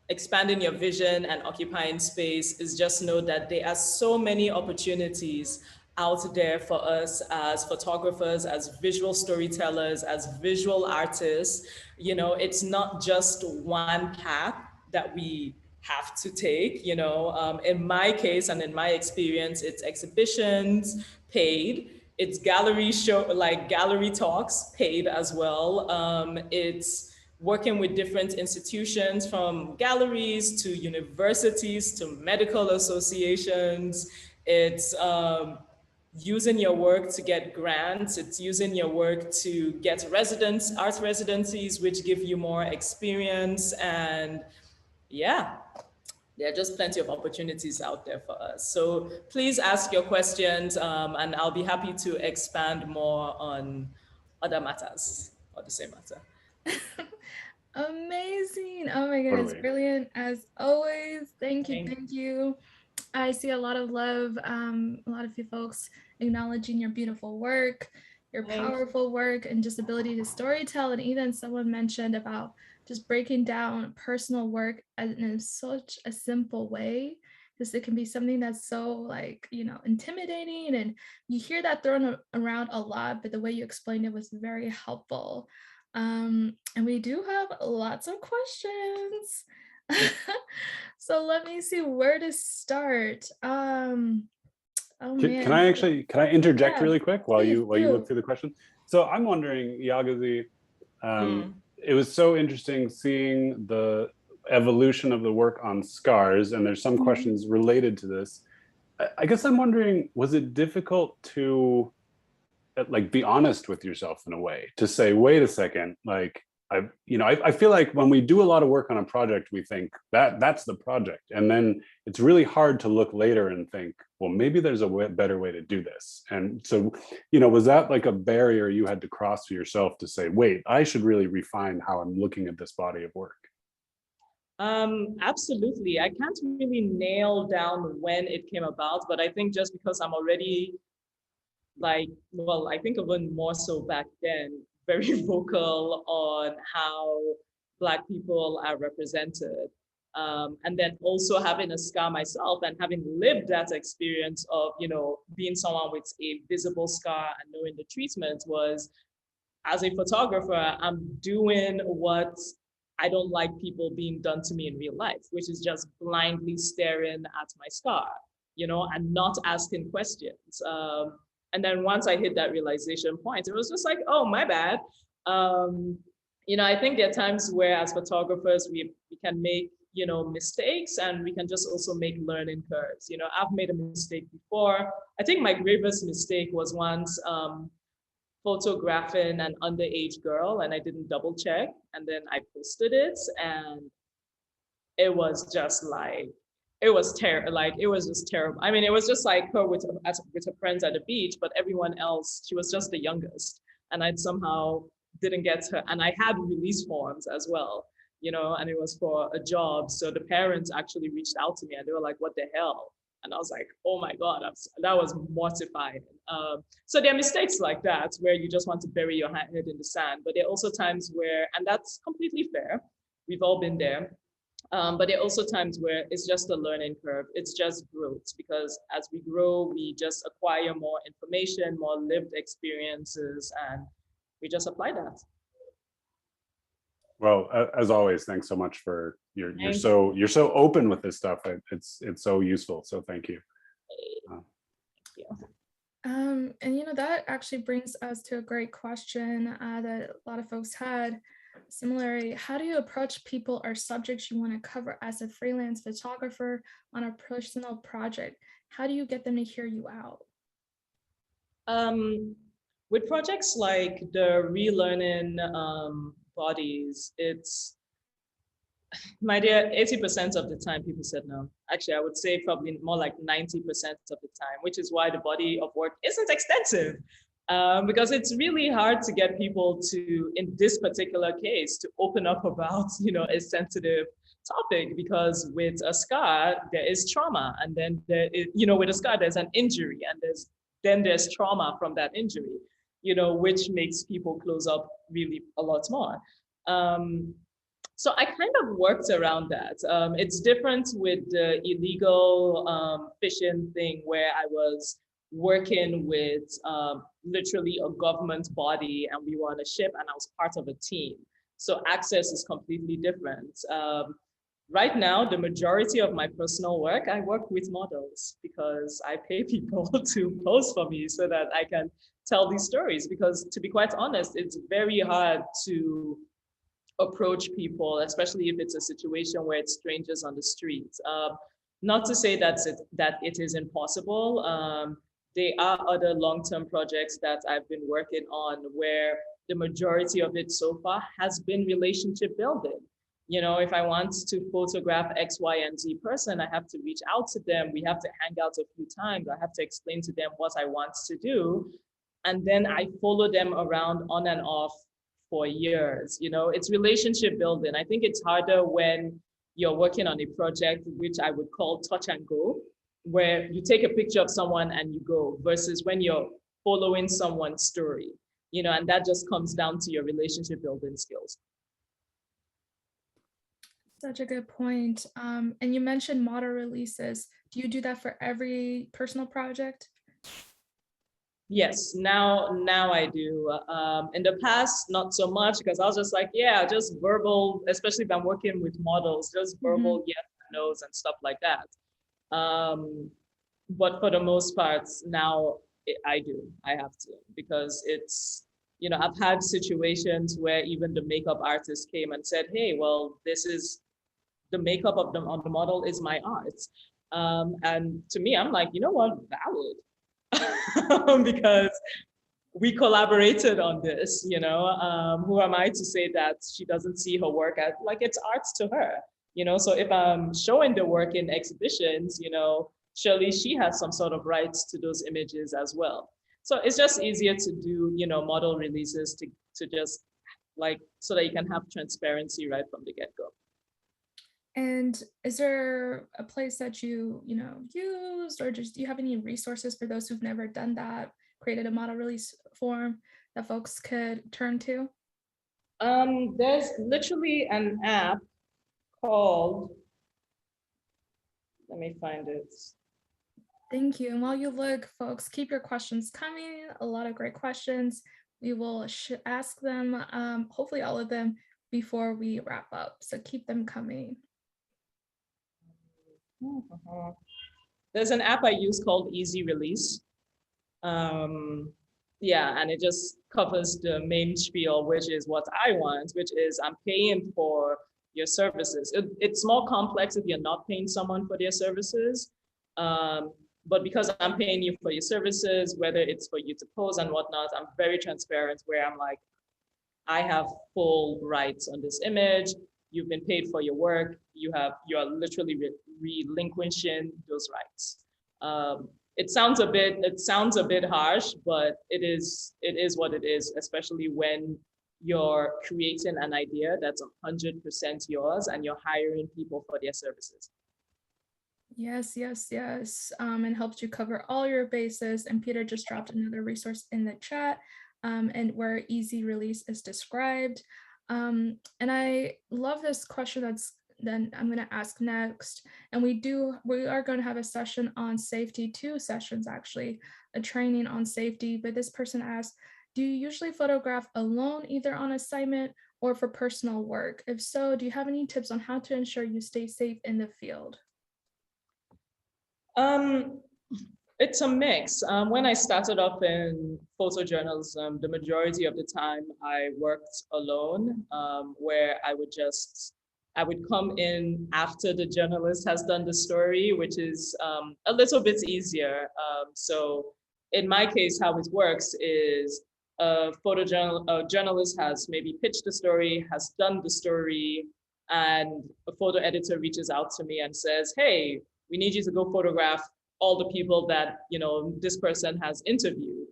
vision and occupying space. Is just know that there are so many opportunities out there for us as photographers, as visual storytellers, as visual artists. It's not just one path that we have to take. In my case and in my experience, it's exhibitions, paid. It's gallery talks, paid as well. It's working with different institutions, from galleries to universities to medical associations. It's using your work to get grants. It's using your work to get art residencies, which give you more experience. And yeah, there are just plenty of opportunities out there for us. So please ask your questions, and I'll be happy to expand more on other matters or the same matter. Amazing. Oh my goodness, Totally. brilliant as always. Thank you. I see a lot of love, a lot of you folks acknowledging your beautiful work, your powerful work, and just ability to storytell. And even someone mentioned about just breaking down personal work in such a simple way. Because it can be something that's so intimidating, and you hear that thrown around a lot, but the way you explained it was very helpful. And we do have lots of questions. So let me see where to start. Oh man. Can I interject really quick while please you look through the question? So I'm wondering, Yagazie, it was so interesting seeing the evolution of the work on scars, and there's some questions related to this. I guess I'm wondering, was it difficult to be honest with yourself in a way, to say, wait a second, I feel like when we do a lot of work on a project, we think that's the project. And then it's really hard to look later and think, well, maybe there's a better way to do this. And so, was that like a barrier you had to cross for yourself to say, wait, I should really refine how I'm looking at this body of work? Absolutely. I can't really nail down when it came about, but I think just because I'm already I think even more so back then, very vocal on how Black people are represented. And then also having a scar myself and having lived that experience of, being someone with a visible scar and knowing the treatment was, as a photographer, I'm doing what I don't like people being done to me in real life, which is just blindly staring at my scar, and not asking questions. And then once I hit that realization point, it was just like, oh, my bad. I think there are times where as photographers, we can make, mistakes, and we can just also make learning curves. I've made a mistake before. I think my gravest mistake was once photographing an underage girl, and I didn't double check, and then I posted it, and it was just like, it was terrible. Like, it was just terrible. I mean, it was just like her with her friends at the beach, but everyone else, she was just the youngest, and I somehow didn't get her. And I had release forms as well, and it was for a job. So the parents actually reached out to me, and they were like, "What the hell?" And I was like, "Oh my God," that was mortifying. So there are mistakes like that where you just want to bury your head in the sand. But there are also times where, and that's completely fair. We've all been there. But there are also times where it's just a learning curve. It's just growth, because as we grow, we just acquire more information, more lived experiences, and we just apply that. Well, as always, thanks so much for you're so open with this stuff. It's so useful. So thank you. And that actually brings us to a great question that a lot of folks had. Similarly, how do you approach people or subjects you want to cover as a freelance photographer on a personal project? How do you get them to hear you out? With projects like the relearning bodies, it's, my dear, 80% of the time people said no. Actually, I would say probably more like 90% of the time, which is why the body of work isn't extensive. Because it's really hard to get people to, in this particular case, to open up about, a sensitive topic, because with a scar, there is trauma. And then, with a scar, there's an injury, and there's trauma from that injury, which makes people close up really a lot more. So I kind of worked around that. It's different with the illegal fishing thing, where I was working with literally a government body, and we were on a ship, and I was part of a team. So access is completely different. Right now, the majority of my personal work, I work with models, because I pay people to pose for me so that I can tell these stories. Because to be quite honest, it's very hard to approach people, especially if it's a situation where it's strangers on the street. Not to say that it is impossible. There are other long-term projects that I've been working on where the majority of it so far has been relationship building. If I want to photograph X, Y, and Z person, I have to reach out to them. We have to hang out a few times. I have to explain to them what I want to do. And then I follow them around on and off for years. It's relationship building. I think it's harder when you're working on a project, which I would call touch and go, where you take a picture of someone and you go, versus when you're following someone's story, and that just comes down to your relationship building skills. Such a good point. And you mentioned model releases. Do you do that for every personal project? Yes, now I do. In the past, not so much, because I was just like, yeah, just verbal, especially if I'm working with models, just verbal yes and no's and stuff like that. But for the most part, now I have to, because it's, I've had situations where even the makeup artist came and said, hey, well, this is the makeup on the model is my art. And to me, I'm like, you know what, valid. Because we collaborated on this, who am I to say that she doesn't see her work as like it's art to her, so if I'm showing the work in exhibitions, surely she has some sort of rights to those images as well. So it's just easier to do, model releases to just like, so that you can have transparency right from the get-go. And is there a place that you used, or just do you have any resources for those who've never done that, created a model release form that folks could turn to? There's literally an app called, let me find it. Thank you. And while you look, folks, keep your questions coming. A lot of great questions. We will ask them, hopefully all of them, before we wrap up. So keep them coming. There's an app I use called Easy Release. Yeah, and it just covers the main spiel, which is what I want, which is I'm paying for your services. It's more complex if you're not paying someone for their services. But because I'm paying you for your services, whether it's for you to pose and whatnot, I'm very transparent where I'm like, I have full rights on this image. You've been paid for your work. You are literally relinquishing those rights. It sounds a bit harsh, but it is what it is, especially when you're creating an idea that's 100% yours and you're hiring people for their services. Yes, yes, yes. And helped you cover all your bases. And Peter just dropped another resource in the chat, and where easy release is described. And I love this question then I'm going to ask next. And we are going to have a session on safety, 2 sessions actually, a training on safety. But this person asked, do you usually photograph alone, either on assignment or for personal work? If so, do you have any tips on how to ensure you stay safe in the field? It's a mix. When I started off in photojournalism, the majority of the time I worked alone, where I would come in after the journalist has done the story, which is a little bit easier. So in my case, how it works is a journalist has maybe pitched the story, has done the story, and a photo editor reaches out to me and says, hey, we need you to go photograph all the people that this person has interviewed.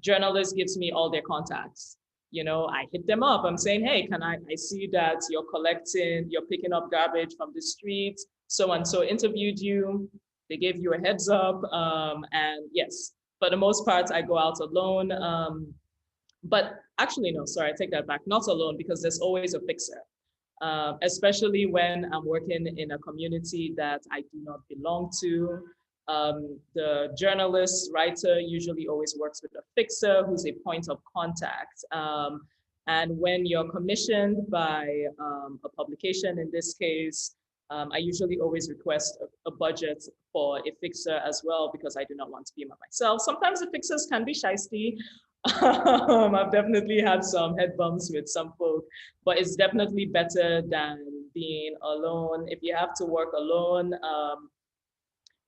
Journalist gives me all their contacts. I hit them up. I'm saying, hey, I see that you're picking up garbage from the street. So and so interviewed you. They gave you a heads up. And yes, for the most part, I go out alone. But actually, no, sorry, I take that back. Not alone, because there's always a fixer. Especially when I'm working in a community that I do not belong to. The journalist, writer usually always works with a fixer who's a point of contact. And when you're commissioned by a publication, in this case, I usually always request a budget for a fixer as well, because I do not want to be by myself. Sometimes the fixers can be shysty. I've definitely had some head bumps with some folk, but it's definitely better than being alone. If you have to work alone,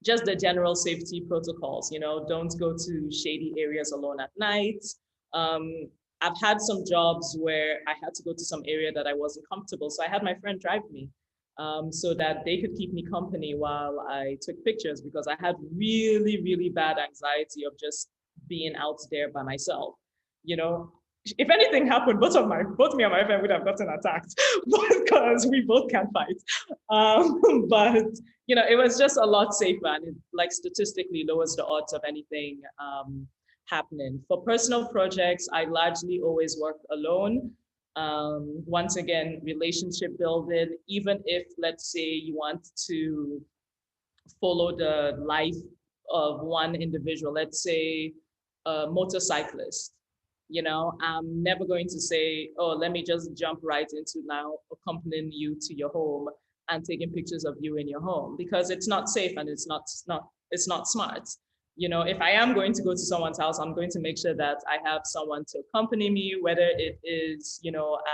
just the general safety protocols, don't go to shady areas alone at night. I've had some jobs where I had to go to some area that I wasn't comfortable. So I had my friend drive me so that they could keep me company while I took pictures, because I had really, really bad anxiety of just being out there by myself. If anything happened, both me and my friend would have gotten attacked because we both can fight. But it was just a lot safer, and it statistically lowers the odds of anything happening. For personal projects, I largely always work alone. Once again, relationship building, even if, let's say, you want to follow the life of one individual, let's say a motorcyclist. I'm never going to say, oh, let me just jump right into now accompanying you to your home and taking pictures of you in your home, because it's not safe and it's not smart. If I am going to go to someone's house, I'm going to make sure that I have someone to accompany me, whether it is,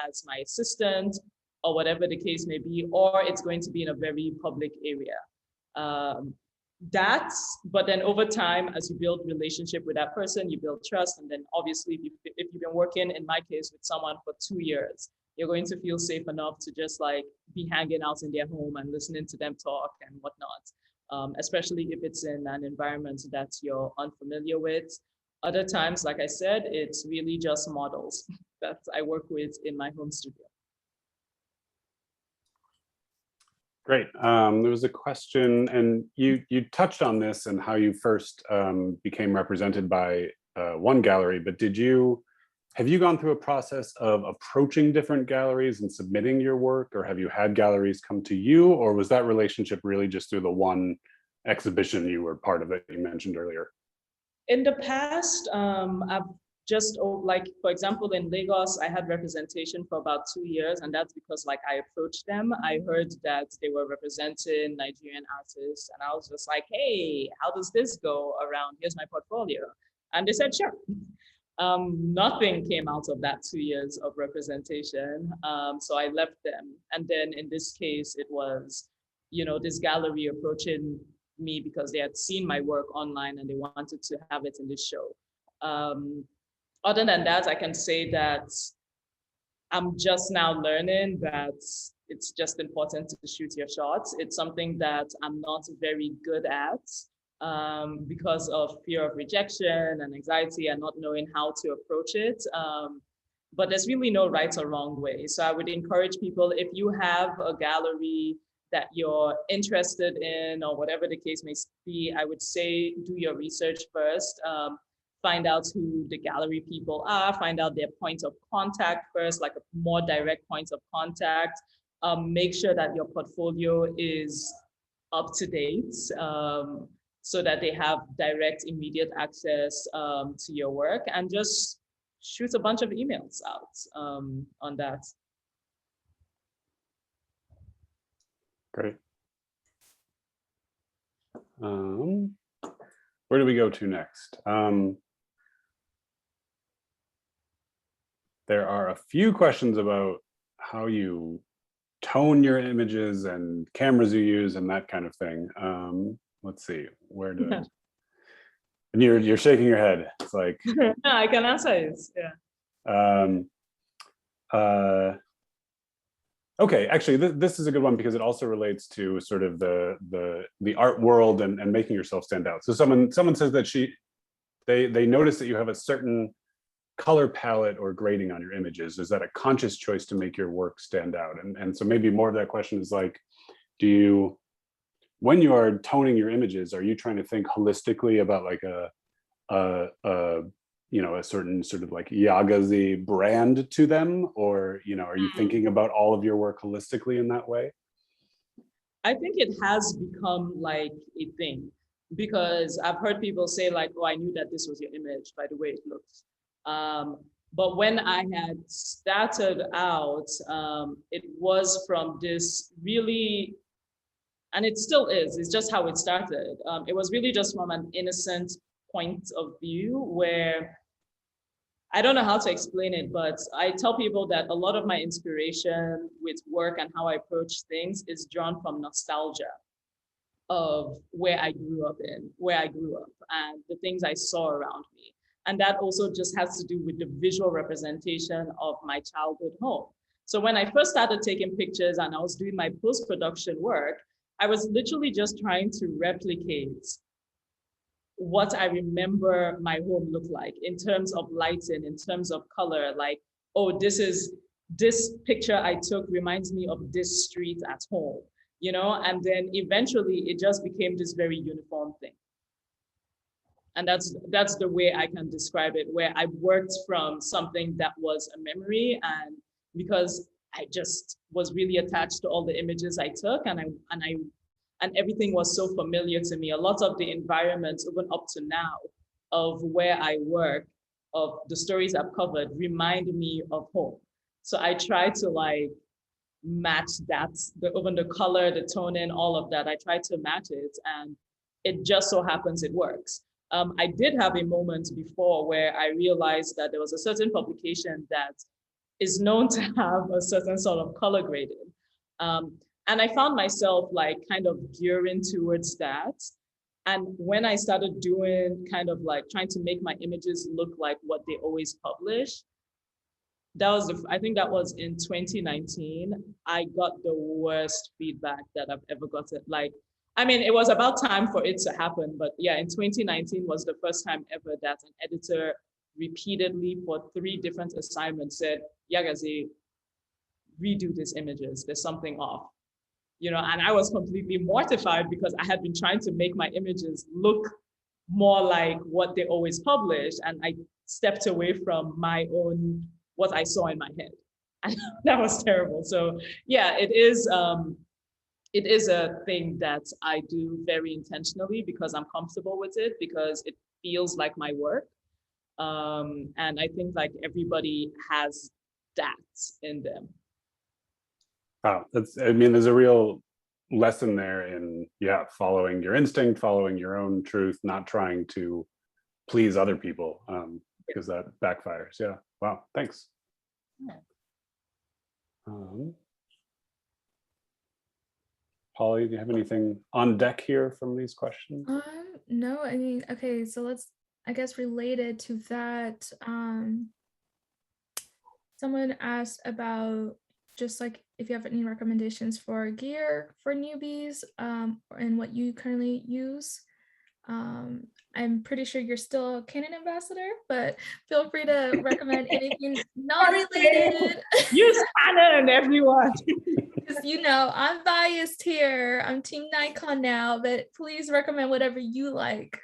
as my assistant or whatever the case may be, or it's going to be in a very public area. But then over time, as you build relationship with that person, you build trust. And then obviously, if you've been working, in my case, with someone for 2 years, you're going to feel safe enough to just be hanging out in their home and listening to them talk and whatnot, especially if it's in an environment that you're unfamiliar with. Other times, like I said, it's really just models that I work with in my home studio. Great. There was a question, and you touched on this and how you first became represented by one gallery, but have you gone through a process of approaching different galleries and submitting your work, or have you had galleries come to you, or was that relationship really just through the one exhibition you were part of that you mentioned earlier? In the past, I've just for example, in Lagos, I had representation for about 2 years, and that's because I approached them. I heard that they were representing Nigerian artists, and I was just like, hey, how does this go around? Here's my portfolio. And they said, sure. Nothing came out of that 2 years of representation. So I left them. And then in this case, it was, this gallery approaching me because they had seen my work online and they wanted to have it in this show. Other than that, I can say that I'm just now learning that it's just important to shoot your shots. It's something that I'm not very good at because of fear of rejection and anxiety and not knowing how to approach it. But there's really no right or wrong way. So I would encourage people, if you have a gallery that you're interested in or whatever the case may be, I would say do your research first. Find out who the gallery people are, find out their point of contact first, like a more direct point of contact. Make sure that your portfolio is up to date so that they have direct, immediate access to your work, and just shoot a bunch of emails out on that. Great. Where do we go to next? There are a few questions about how you tone your images and cameras you use and that kind of thing. Let's see, where do I... And you're shaking your head. It's like... No, I can answer it, yeah. Okay, actually, this is a good one because it also relates to sort of the art world and making yourself stand out. So someone says that they notice that you have a certain color palette or grading on your images. Is that a conscious choice to make your work stand out? And so maybe more of that question is like, when you are toning your images, are you trying to think holistically about like a certain sort of like Yagazie brand to them, or are you thinking about all of your work holistically in that way? I think it has become like a thing, because I've heard people say like, oh, I knew that this was your image by the way it looks. But when I had started out, it was from this really, and it still is, it's just how it started. It was really just from an innocent point of view where, I don't know how to explain it, but I tell people that a lot of my inspiration with work and how I approach things is drawn from nostalgia of where I grew up and the things I saw around me. And that also just has to do with the visual representation of my childhood home. So when I first started taking pictures and I was doing my post-production work, I was literally just trying to replicate what I remember my home looked like in terms of lighting, in terms of color, like, oh, this picture I took reminds me of this street at home, and then eventually it just became this very uniform thing. And that's the way I can describe it, where I worked from something that was a memory, and because I just was really attached to all the images I took, and everything was so familiar to me. A lot of the environments, even up to now, of where I work, of the stories I've covered, remind me of home. So I try to like match that, even the color, the toning, all of that. I try to match it, and it just so happens it works. I did have a moment before where I realized that there was a certain publication that is known to have a certain sort of color grading. And I found myself like kind of gearing towards that. And when I started doing kind of like trying to make my images look like what they always publish, I think that was in 2019, I got the worst feedback that I've ever gotten. Like, I mean, it was about time for it to happen, but yeah, in 2019 was the first time ever that an editor repeatedly for 3 different assignments said, Yagazie, redo these images, there's something off. And I was completely mortified because I had been trying to make my images look more like what they always publish, and I stepped away from my own, what I saw in my head. And that was terrible. So yeah, it is a thing that I do very intentionally because I'm comfortable with it, because it feels like my work. And I think like everybody has that in them. Wow, there's a real lesson there in, following your instinct, following your own truth, not trying to please other people, because that backfires. Yeah, wow, thanks. Yeah. Polly, do you have anything on deck here from these questions? No, I mean, okay, so let's, I guess related to that, someone asked about just like if you have any recommendations for gear for newbies, and what you currently use. I'm pretty sure you're still a Canon ambassador, but feel free to recommend anything not related. Use Canon, everyone. Because I'm biased here. I'm Team Nikon now, but please recommend whatever you like.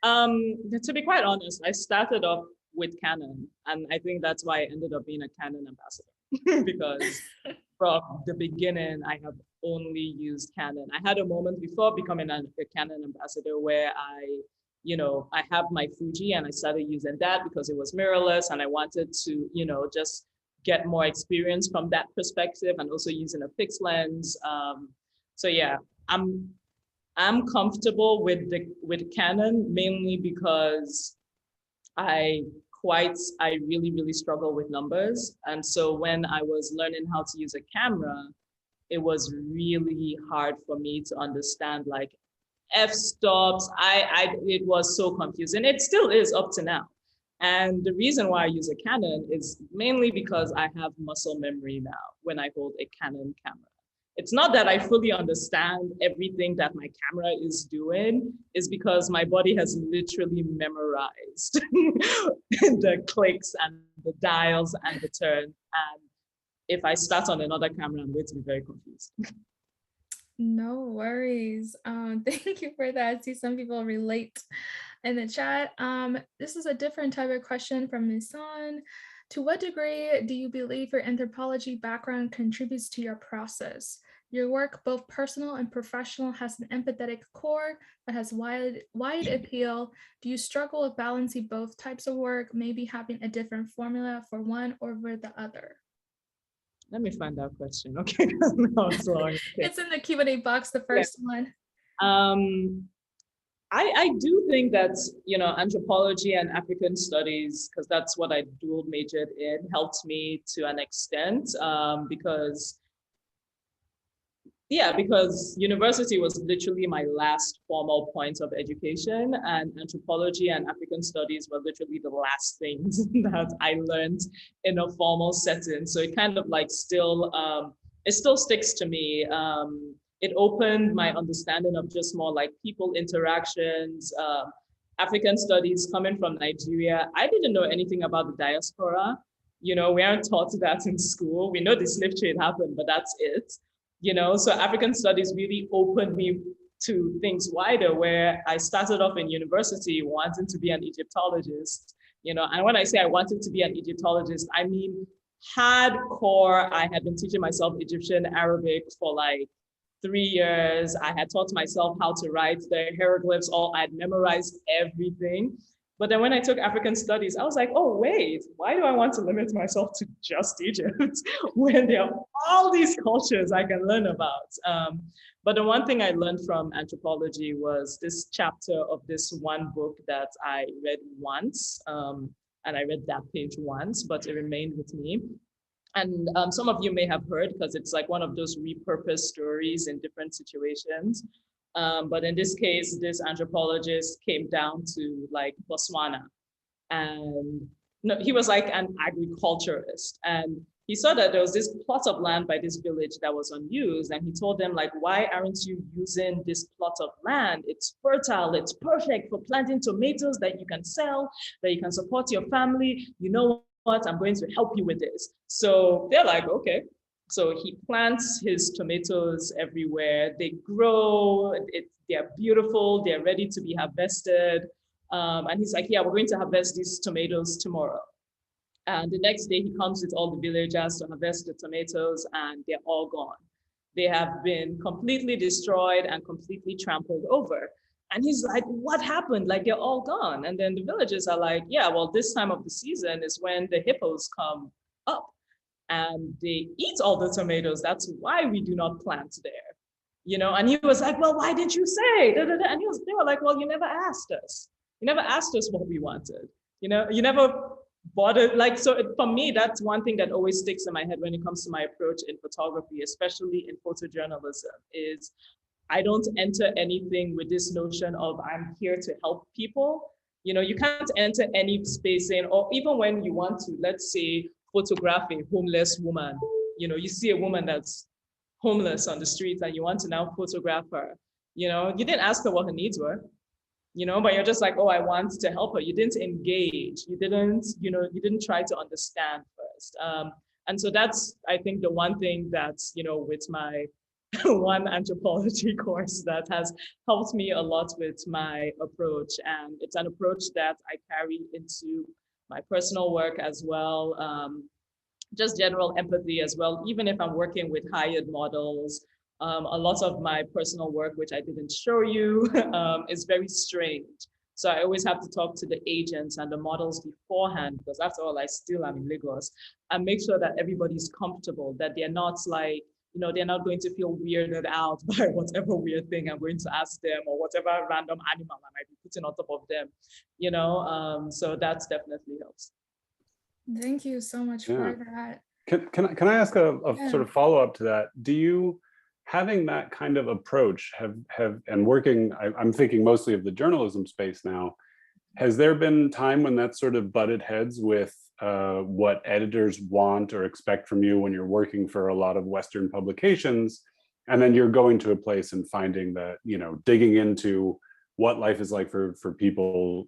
To be quite honest, I started off with Canon, and I think that's why I ended up being a Canon ambassador because from the beginning, I have only used Canon. I had a moment before becoming a Canon ambassador where I have my Fuji and I started using that because it was mirrorless and I wanted to, just get more experience from that perspective and also using a fixed lens. So yeah, I'm comfortable with Canon mainly because I really, really struggle with numbers. And so when I was learning how to use a camera, it was really hard for me to understand like f-stops. It was so confusing. It still is up to now. And the reason why I use a Canon is mainly because I have muscle memory now when I hold a Canon camera. It's not that I fully understand everything that my camera is doing, it's because my body has literally memorized the clicks and the dials and the turn. And if I start on another camera, I'm going to be very confused. No worries. Thank you for that. I see some people relate in the chat. This is a different type of question from Nisan. To what degree do you believe your anthropology background contributes to your process? Your work, both personal and professional, has an empathetic core that has wide appeal. Do you struggle with balancing both types of work, maybe having a different formula for one over the other? Let me find that question. Okay, no, it's long. Okay. It's in the Q&A box, the first one. I do think that, anthropology and African studies, because that's what I dual majored in, helped me to an extent because university was literally my last formal point of education, and anthropology and African studies were literally the last things that I learned in a formal setting. So it kind of like it still sticks to me. It opened my understanding of just more like people interactions, African studies coming from Nigeria. I didn't know anything about the diaspora. We aren't taught that in school. We know the slave trade happened, but that's it. So African studies really opened me to things wider, where I started off in university wanting to be an Egyptologist, and when I say I wanted to be an Egyptologist, I mean hardcore. I had been teaching myself Egyptian Arabic for like 3 years. I had taught myself how to write the hieroglyphs, I'd memorized everything. But then when I took African studies, I was like, oh, wait, why do I want to limit myself to just Egypt when there are all these cultures I can learn about? But the one thing I learned from anthropology was this chapter of this one book that I read once, and I read that page once, but it remained with me. And some of you may have heard, because it's like one of those repurposed stories in different situations. But in this case, this anthropologist came down to like Botswana, and he was like an agriculturist, and he saw that there was this plot of land by this village that was unused, and he told them like, why aren't you using this plot of land? It's fertile, it's perfect for planting tomatoes that you can sell, that you can support your family. You know what, I'm going to help you with this. So they're like, okay. So he plants his tomatoes everywhere. They grow, they're beautiful, they're ready to be harvested. And he's like, yeah, we're going to harvest these tomatoes tomorrow. And the next day he comes with all the villagers to harvest the tomatoes, and they're all gone. They have been completely destroyed and completely trampled over. And he's like, what happened? Like, they're all gone. And then the villagers are like, yeah, well, this time of the season is when the hippos come up and they eat all the tomatoes. That's why we do not plant there. And he was like, well, why didn't you say? And they were like, well, you never asked us. You never asked us what we wanted. You never For me, that's one thing that always sticks in my head when it comes to my approach in photography, especially in photojournalism, is I don't enter anything with this notion of I'm here to help people. You can't enter any space in, or even when you want to, let's say, photograph a homeless woman. You see a woman that's homeless on the streets and you want to now photograph her. You didn't ask her what her needs were. But you're just like, oh, I want to help her. You didn't engage. You didn't try to understand first. And so that's, I think, the one thing that's, with my one anthropology course that has helped me a lot with my approach. And it's an approach that I carry into my personal work as well. Just general empathy as well, even if I'm working with hired models. A lot of my personal work, which I didn't show you, is very strange. So I always have to talk to the agents and the models beforehand, because after all, I still am in Lagos, and make sure that everybody's comfortable, that they're not like, they're not going to feel weirded out by whatever weird thing I'm going to ask them, or whatever random animal I might be putting on top of them, so that definitely helps. Thank you so much for that. Can I ask a sort of follow-up to that? Do you, having that kind of approach, and working, I'm thinking mostly of the journalism space now, has there been time when that sort of butted heads with what editors want or expect from you when you're working for a lot of Western publications, and then you're going to a place and finding that, digging into what life is like for people,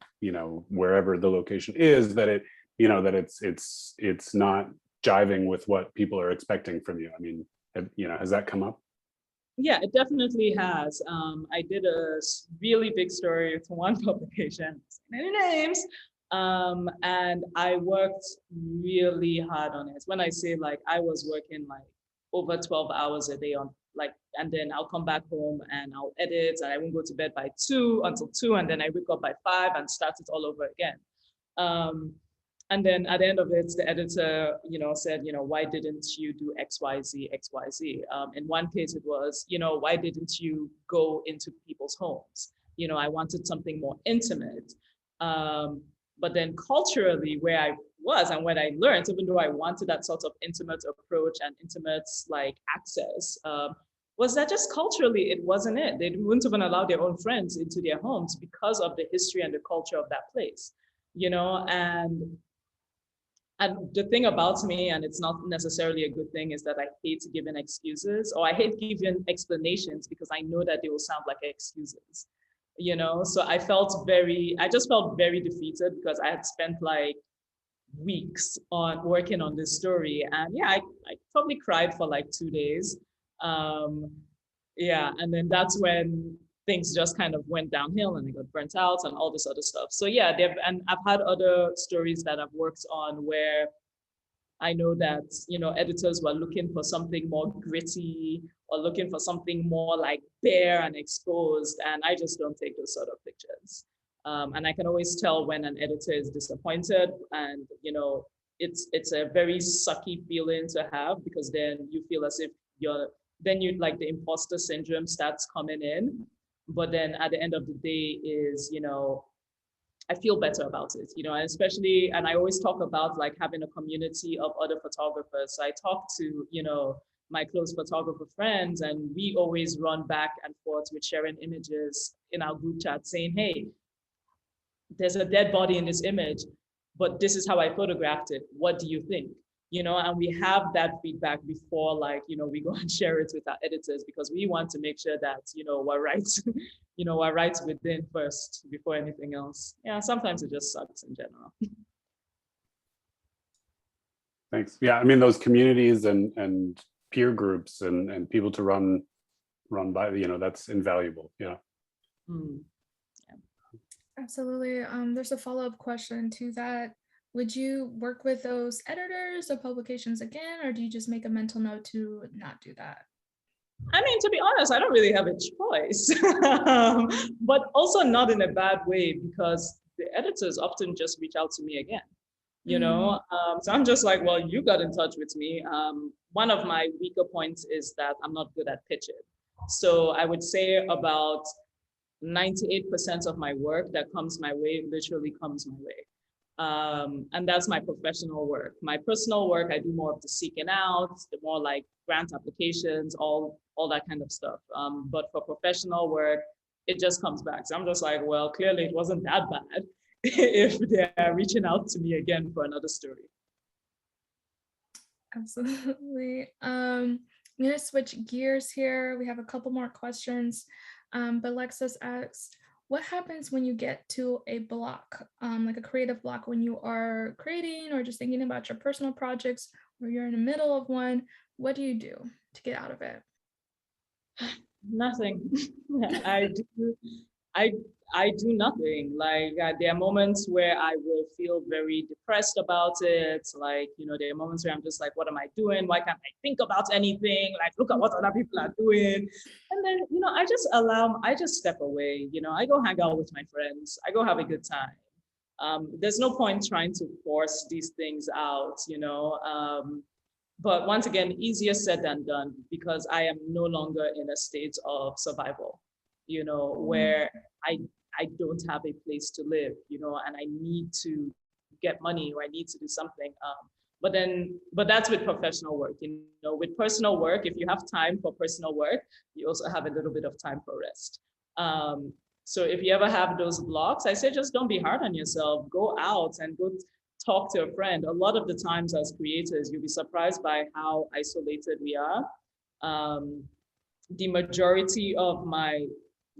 wherever the location is, that it, that it's not jiving with what people are expecting from you? I mean, has that come up? Yeah, it definitely has. I did a really big story for one publication, many names, and I worked really hard on it. When I say like I was working like over 12 hours a day on and then I'll come back home and I'll edit, and I won't go to bed by 2 until 2, and then I wake up by 5 and start it all over again. And then at the end of it, the editor, said, why didn't you do X, Y, Z, X, Y, Z? In one case, it was, why didn't you go into people's homes? I wanted something more intimate. But then culturally, where I was and what I learned, even though I wanted that sort of intimate approach and intimate access, was that just culturally, it wasn't it. They wouldn't even allow their own friends into their homes because of the history and the culture of that place, And the thing about me, and it's not necessarily a good thing, is that I hate giving excuses, or I hate giving explanations, because I know that they will sound like excuses, So I just felt very defeated, because I had spent weeks on working on this story. And I probably cried for 2 days. And then that's when things just kind of went downhill, and I got burnt out and all this other stuff. So and I've had other stories that I've worked on where I know that, editors were looking for something more gritty, or looking for something more bare and exposed. And I just don't take those sort of pictures. And I can always tell when an editor is disappointed, and, it's a very sucky feeling to have, because then you feel as if the imposter syndrome starts coming in. But then at the end of the day is, I feel better about it, and especially, and I always talk about having a community of other photographers. So I talk to, my close photographer friends, and we always run back and forth with sharing images in our group chat saying, hey, there's a dead body in this image, but this is how I photographed it. What do you think? And we have that feedback before, we go and share it with our editors, because we want to make sure that, we're right, we're right within first before anything else. Yeah, sometimes it just sucks in general. Thanks. Yeah, I mean, those communities and peer groups and people to run by, that's invaluable. Yeah. Absolutely. There's a follow-up question to that. Would you work with those editors or publications again, or do you just make a mental note to not do that? I mean, to be honest, I don't really have a choice, but also not in a bad way, because the editors often just reach out to me again, So I'm just like, well, you got in touch with me. One of my weaker points is that I'm not good at pitching. So I would say about 98% of my work that comes my way literally comes my way. And that's my professional work. My personal work, I do more of the seeking out, the more like grant applications, all that kind of stuff. But for professional work, it just comes back. So I'm just like, well, clearly it wasn't that bad if they're reaching out to me again for another story. Absolutely. I'm going to switch gears here. We have a couple more questions. But Lexus asks, what happens when you get to a block, like a creative block, when you are creating or just thinking about your personal projects, or you're in the middle of one? What do you do to get out of it? Nothing. I do nothing. Like there are moments where I will feel very depressed about it. Like, there are moments where I'm just like, what am I doing? Why can't I think about anything? Like, look at what other people are doing. And then, I just step away. I go hang out with my friends. I go have a good time. There's no point trying to force these things out, but once again, easier said than done, because I am no longer in a state of survival, where I don't have a place to live, and I need to get money, or I need to do something. But that's with professional work, with personal work, if you have time for personal work, you also have a little bit of time for rest. So if you ever have those blocks, I say, just don't be hard on yourself. Go out and go talk to a friend. A lot of the times as creators, you'll be surprised by how isolated we are. The majority of my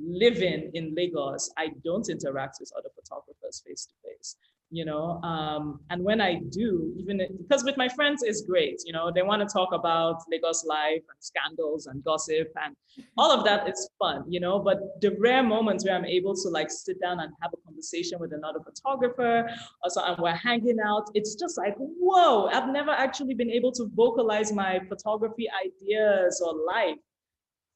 living in Lagos, I don't interact with other photographers face to face, and when I do, even because with my friends it's great, they want to talk about Lagos life and scandals and gossip and all of that is fun, but the rare moments where I'm able to like sit down and have a conversation with another photographer or so, and we're hanging out, it's just like, whoa, I've never actually been able to vocalize my photography ideas or life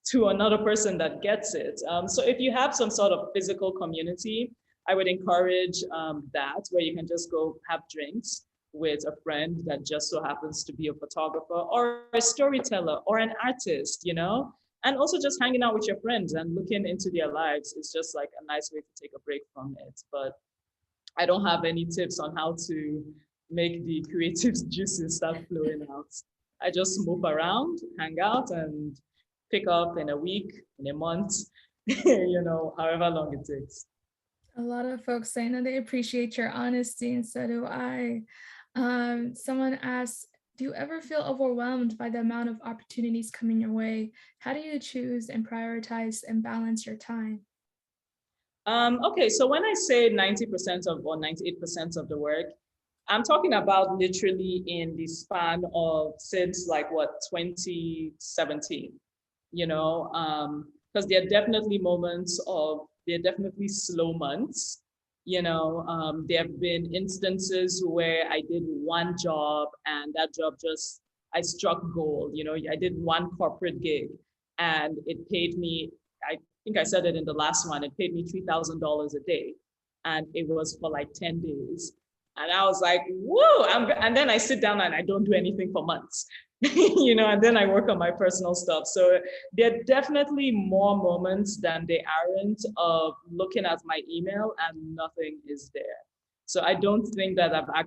to another person that gets it. So if you have some sort of physical community, I would encourage that, where you can just go have drinks with a friend that just so happens to be a photographer or a storyteller or an artist, and also just hanging out with your friends and looking into their lives is just like a nice way to take a break from it. But I don't have any tips on how to make the creative juices start flowing out. I just move around, hang out, and pick up in a week, in a month, however long it takes. A lot of folks saying that they appreciate your honesty, and so do I. Someone asked, do you ever feel overwhelmed by the amount of opportunities coming your way? How do you choose and prioritize and balance your time? Okay, so when I say 90% of or 98% of the work, I'm talking about literally in the span of since 2017, because there are definitely there are definitely slow months. There have been instances where I did one job and that job I struck gold. I did one corporate gig and it paid me, I think I said it in the last one, it paid me $3,000 a day. And it was for like 10 days. And I was like, whoa, and then I sit down and I don't do anything for months. And then I work on my personal stuff. So there are definitely more moments than there aren't of looking at my email and nothing is there. So I don't think that I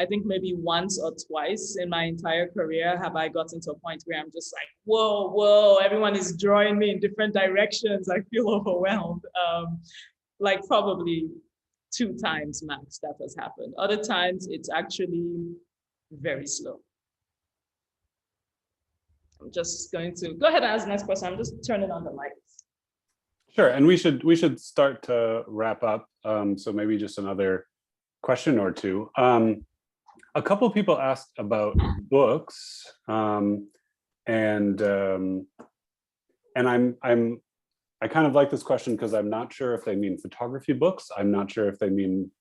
think maybe once or twice in my entire career have I gotten to a point where I'm just like, whoa, everyone is drawing me in different directions. I feel overwhelmed. Like probably 2 times max that has happened. Other times it's actually very slow. I'm just going to go ahead and ask the next question. I'm just turning on the lights. Sure, and we should start to wrap up. So maybe just another question or two. A couple of people asked about books, and I kind of like this question because I'm not sure if they mean photography books. I'm not sure if they mean,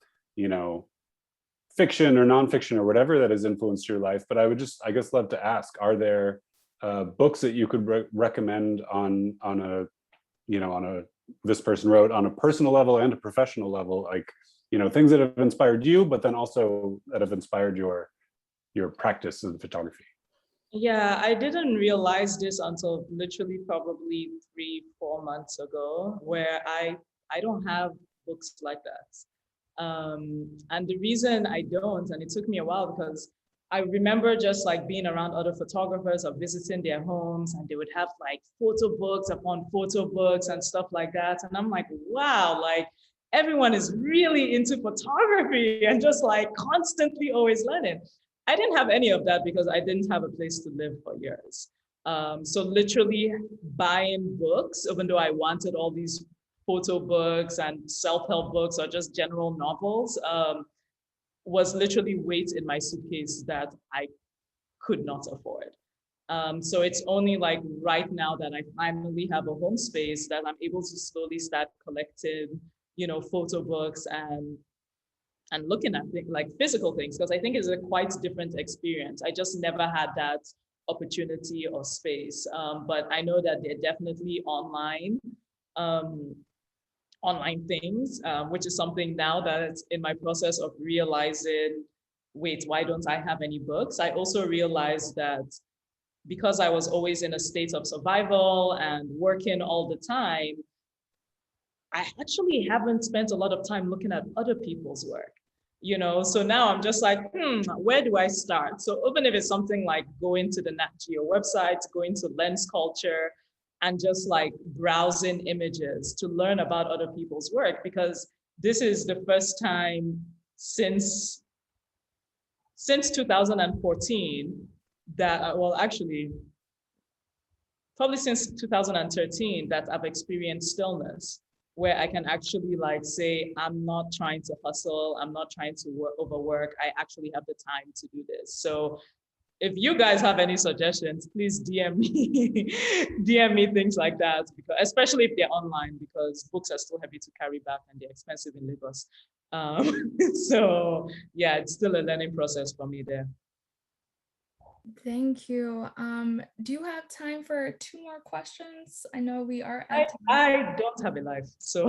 fiction or nonfiction or whatever that has influenced your life. But I would just, I guess, love to ask: are there books that you could recommend on a this person wrote on a personal level and a professional level, like things that have inspired you, but then also that have inspired your practice in photography? Yeah, I didn't realize this until literally probably 3-4 months ago, where I don't have books like that. And the reason I don't, and it took me a while, because I remember just like being around other photographers or visiting their homes, and they would have like photo books upon photo books and stuff like that. And I'm like, wow, like everyone is really into photography and just like constantly always learning. I didn't have any of that because I didn't have a place to live for years. So literally buying books, even though I wanted all these photo books and self-help books or just general novels, was literally weight in my suitcase that I could not afford. So it's only like right now that I finally have a home space that I'm able to slowly start collecting, photo books and looking at things like physical things, because I think it's a quite different experience. I just never had that opportunity or space. But I know that they're definitely online things, which is something now that's in my process of realizing, wait, why don't I have any books? I also realized that because I was always in a state of survival and working all the time, I actually haven't spent a lot of time looking at other people's work. So now I'm just like, where do I start? So even if it's something like going to the Nat Geo website, going to Lens Culture, and just like browsing images to learn about other people's work, because this is the first time since 2014 that, well, actually, probably since 2013 that I've experienced stillness, where I can actually like say, I'm not trying to hustle, I'm not trying to overwork, I actually have the time to do this. So if you guys have any suggestions, please DM me, DM me things like that, because especially if they're online, because books are still heavy to carry back and they're expensive in Lagos. So yeah, it's still a learning process for me there. Thank you. Do you have time for 2 more questions? I know we are at time. I don't have a life, so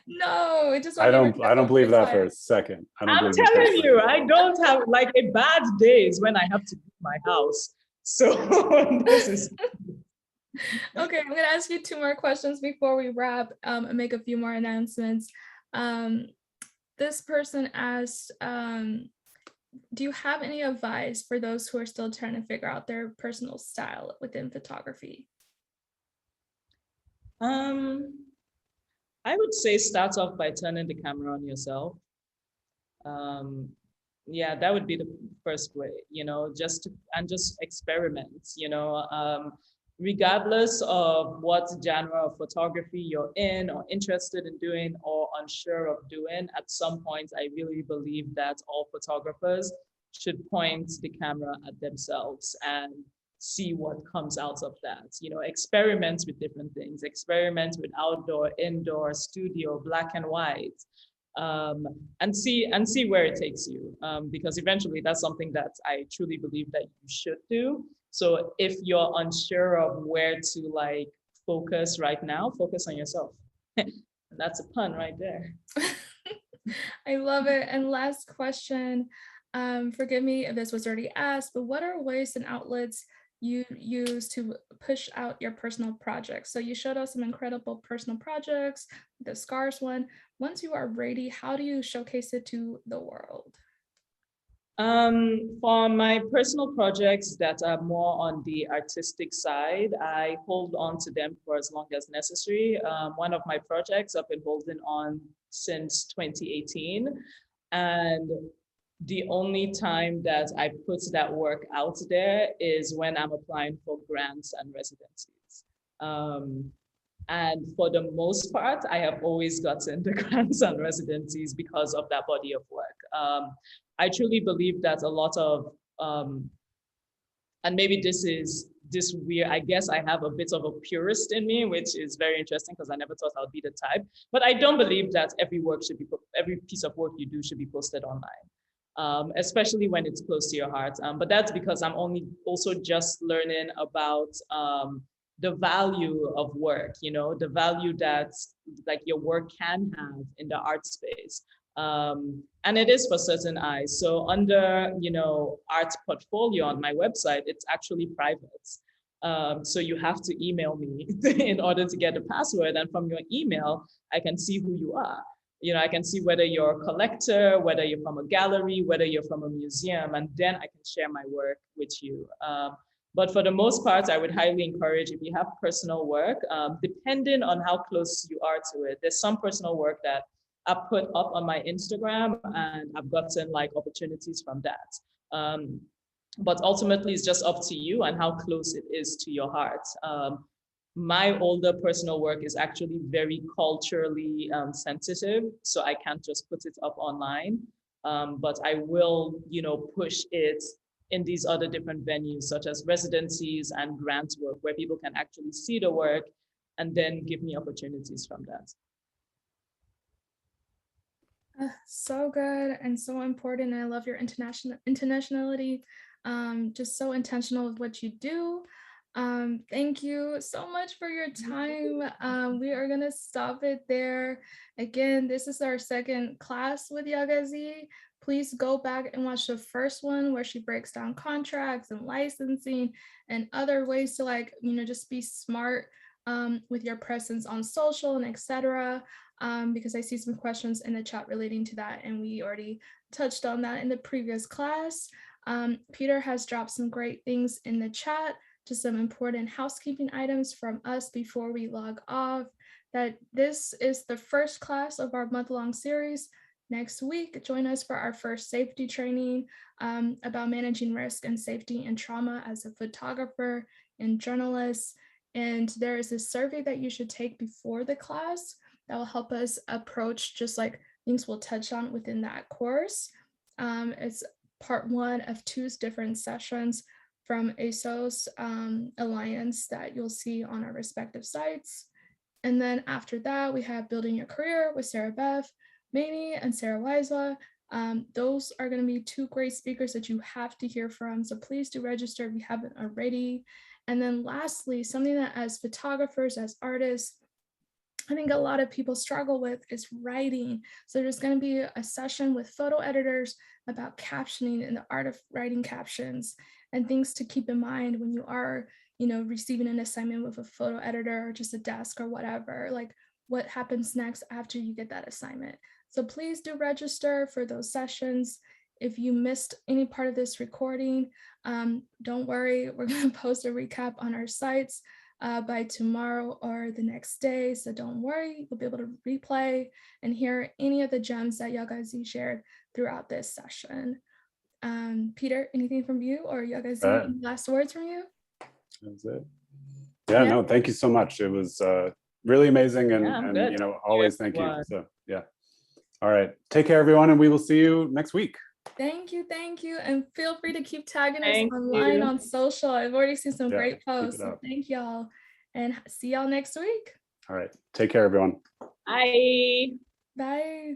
no, it just I don't believe that for a second. I'm telling you, I don't have like a bad days when I have to leave my house. So this is okay. I'm gonna ask you 2 more questions before we wrap and make a few more announcements. This person asked, do you have any advice for those who are still trying to figure out their personal style within photography? I would say start off by turning the camera on yourself. Yeah, that would be the first way, just experiment, regardless of what genre of photography you're in or interested in doing or unsure of doing. At some point, I really believe that all photographers should point the camera at themselves and see what comes out of that. Experiment with different things, experiment with outdoor, indoor, studio, black and white, and see where it takes you. Because eventually that's something that I truly believe that you should do. So if you're unsure of where to like focus right now, focus on yourself. That's a pun right there. I love it. And last question, forgive me if this was already asked, but what are ways and outlets you use to push out your personal projects? So you showed us some incredible personal projects, the scars one. Once you are ready, how do you showcase it to the world? For my personal projects that are more on the artistic side, I hold on to them for as long as necessary. One of my projects I've been holding on since 2018. And the only time that I put that work out there is when I'm applying for grants and residencies. And for the most part, I have always gotten the grants and residencies because of that body of work. I truly believe that a lot of, and maybe this weird, I guess I have a bit of a purist in me, which is very interesting because I never thought I would be the type, but I don't believe that every piece of work you do should be posted online, especially when it's close to your heart. But that's because I'm also just learning about the value of work, the value that like your work can have in the art space. And it is for certain eyes. So under, art portfolio on my website, it's actually private. So you have to email me in order to get the password. And from your email, I can see who you are. I can see whether you're a collector, whether you're from a gallery, whether you're from a museum, and then I can share my work with you. But for the most part, I would highly encourage, if you have personal work, depending on how close you are to it. There's some personal work that I put up on my Instagram, and I've gotten like opportunities from that. But ultimately, it's just up to you and how close it is to your heart. My older personal work is actually very culturally sensitive, so I can't just put it up online. But I will, push it in these other different venues, such as residencies and grant work, where people can actually see the work and then give me opportunities from that. So good and so important. I love your internationality. Just so intentional with what you do. Thank you so much for your time. We are gonna stop it there. Again, this is our second class with Yagazie. Please go back and watch the first one where she breaks down contracts and licensing and other ways to just be smart with your presence on social and etc. Because I see some questions in the chat relating to that, and we already touched on that in the previous class. Peter has dropped some great things in the chat, just some important housekeeping items from us before we log off, that this is the first class of our month-long series. Next week, join us for our first safety training about managing risk and safety and trauma as a photographer and journalist. And there is a survey that you should take before the class that will help us approach just like things we'll touch on within that course. It's part 1 of 2 different sessions from ASOS Alliance that you'll see on our respective sites. And then after that, we have Building Your Career with Sarah Beth, Mamie, and Sarah Weiswa. Those are going to be 2 great speakers that you have to hear from. So please do register if you haven't already. And then lastly, something that as photographers, as artists, I think a lot of people struggle with is writing. So there's going to be a session with photo editors about captioning and the art of writing captions and things to keep in mind when you are, receiving an assignment with a photo editor or just a desk or whatever, like what happens next after you get that assignment. So please do register for those sessions. If you missed any part of this recording, don't worry, we're going to post a recap on our sites by tomorrow or the next day. So don't worry, you'll be able to replay and hear any of the gems that Yagazie shared throughout this session. Peter, anything from you, or Yagazie, any last words from you? That's it. Yeah, no, thank you so much. It was really amazing and always thank you. So yeah. All right. Take care, everyone, and we will see you next week. Thank you. And feel free to keep tagging us online on social. I've already seen some great posts. So thank y'all. And see y'all next week. All right. Take care, everyone. Bye. Bye.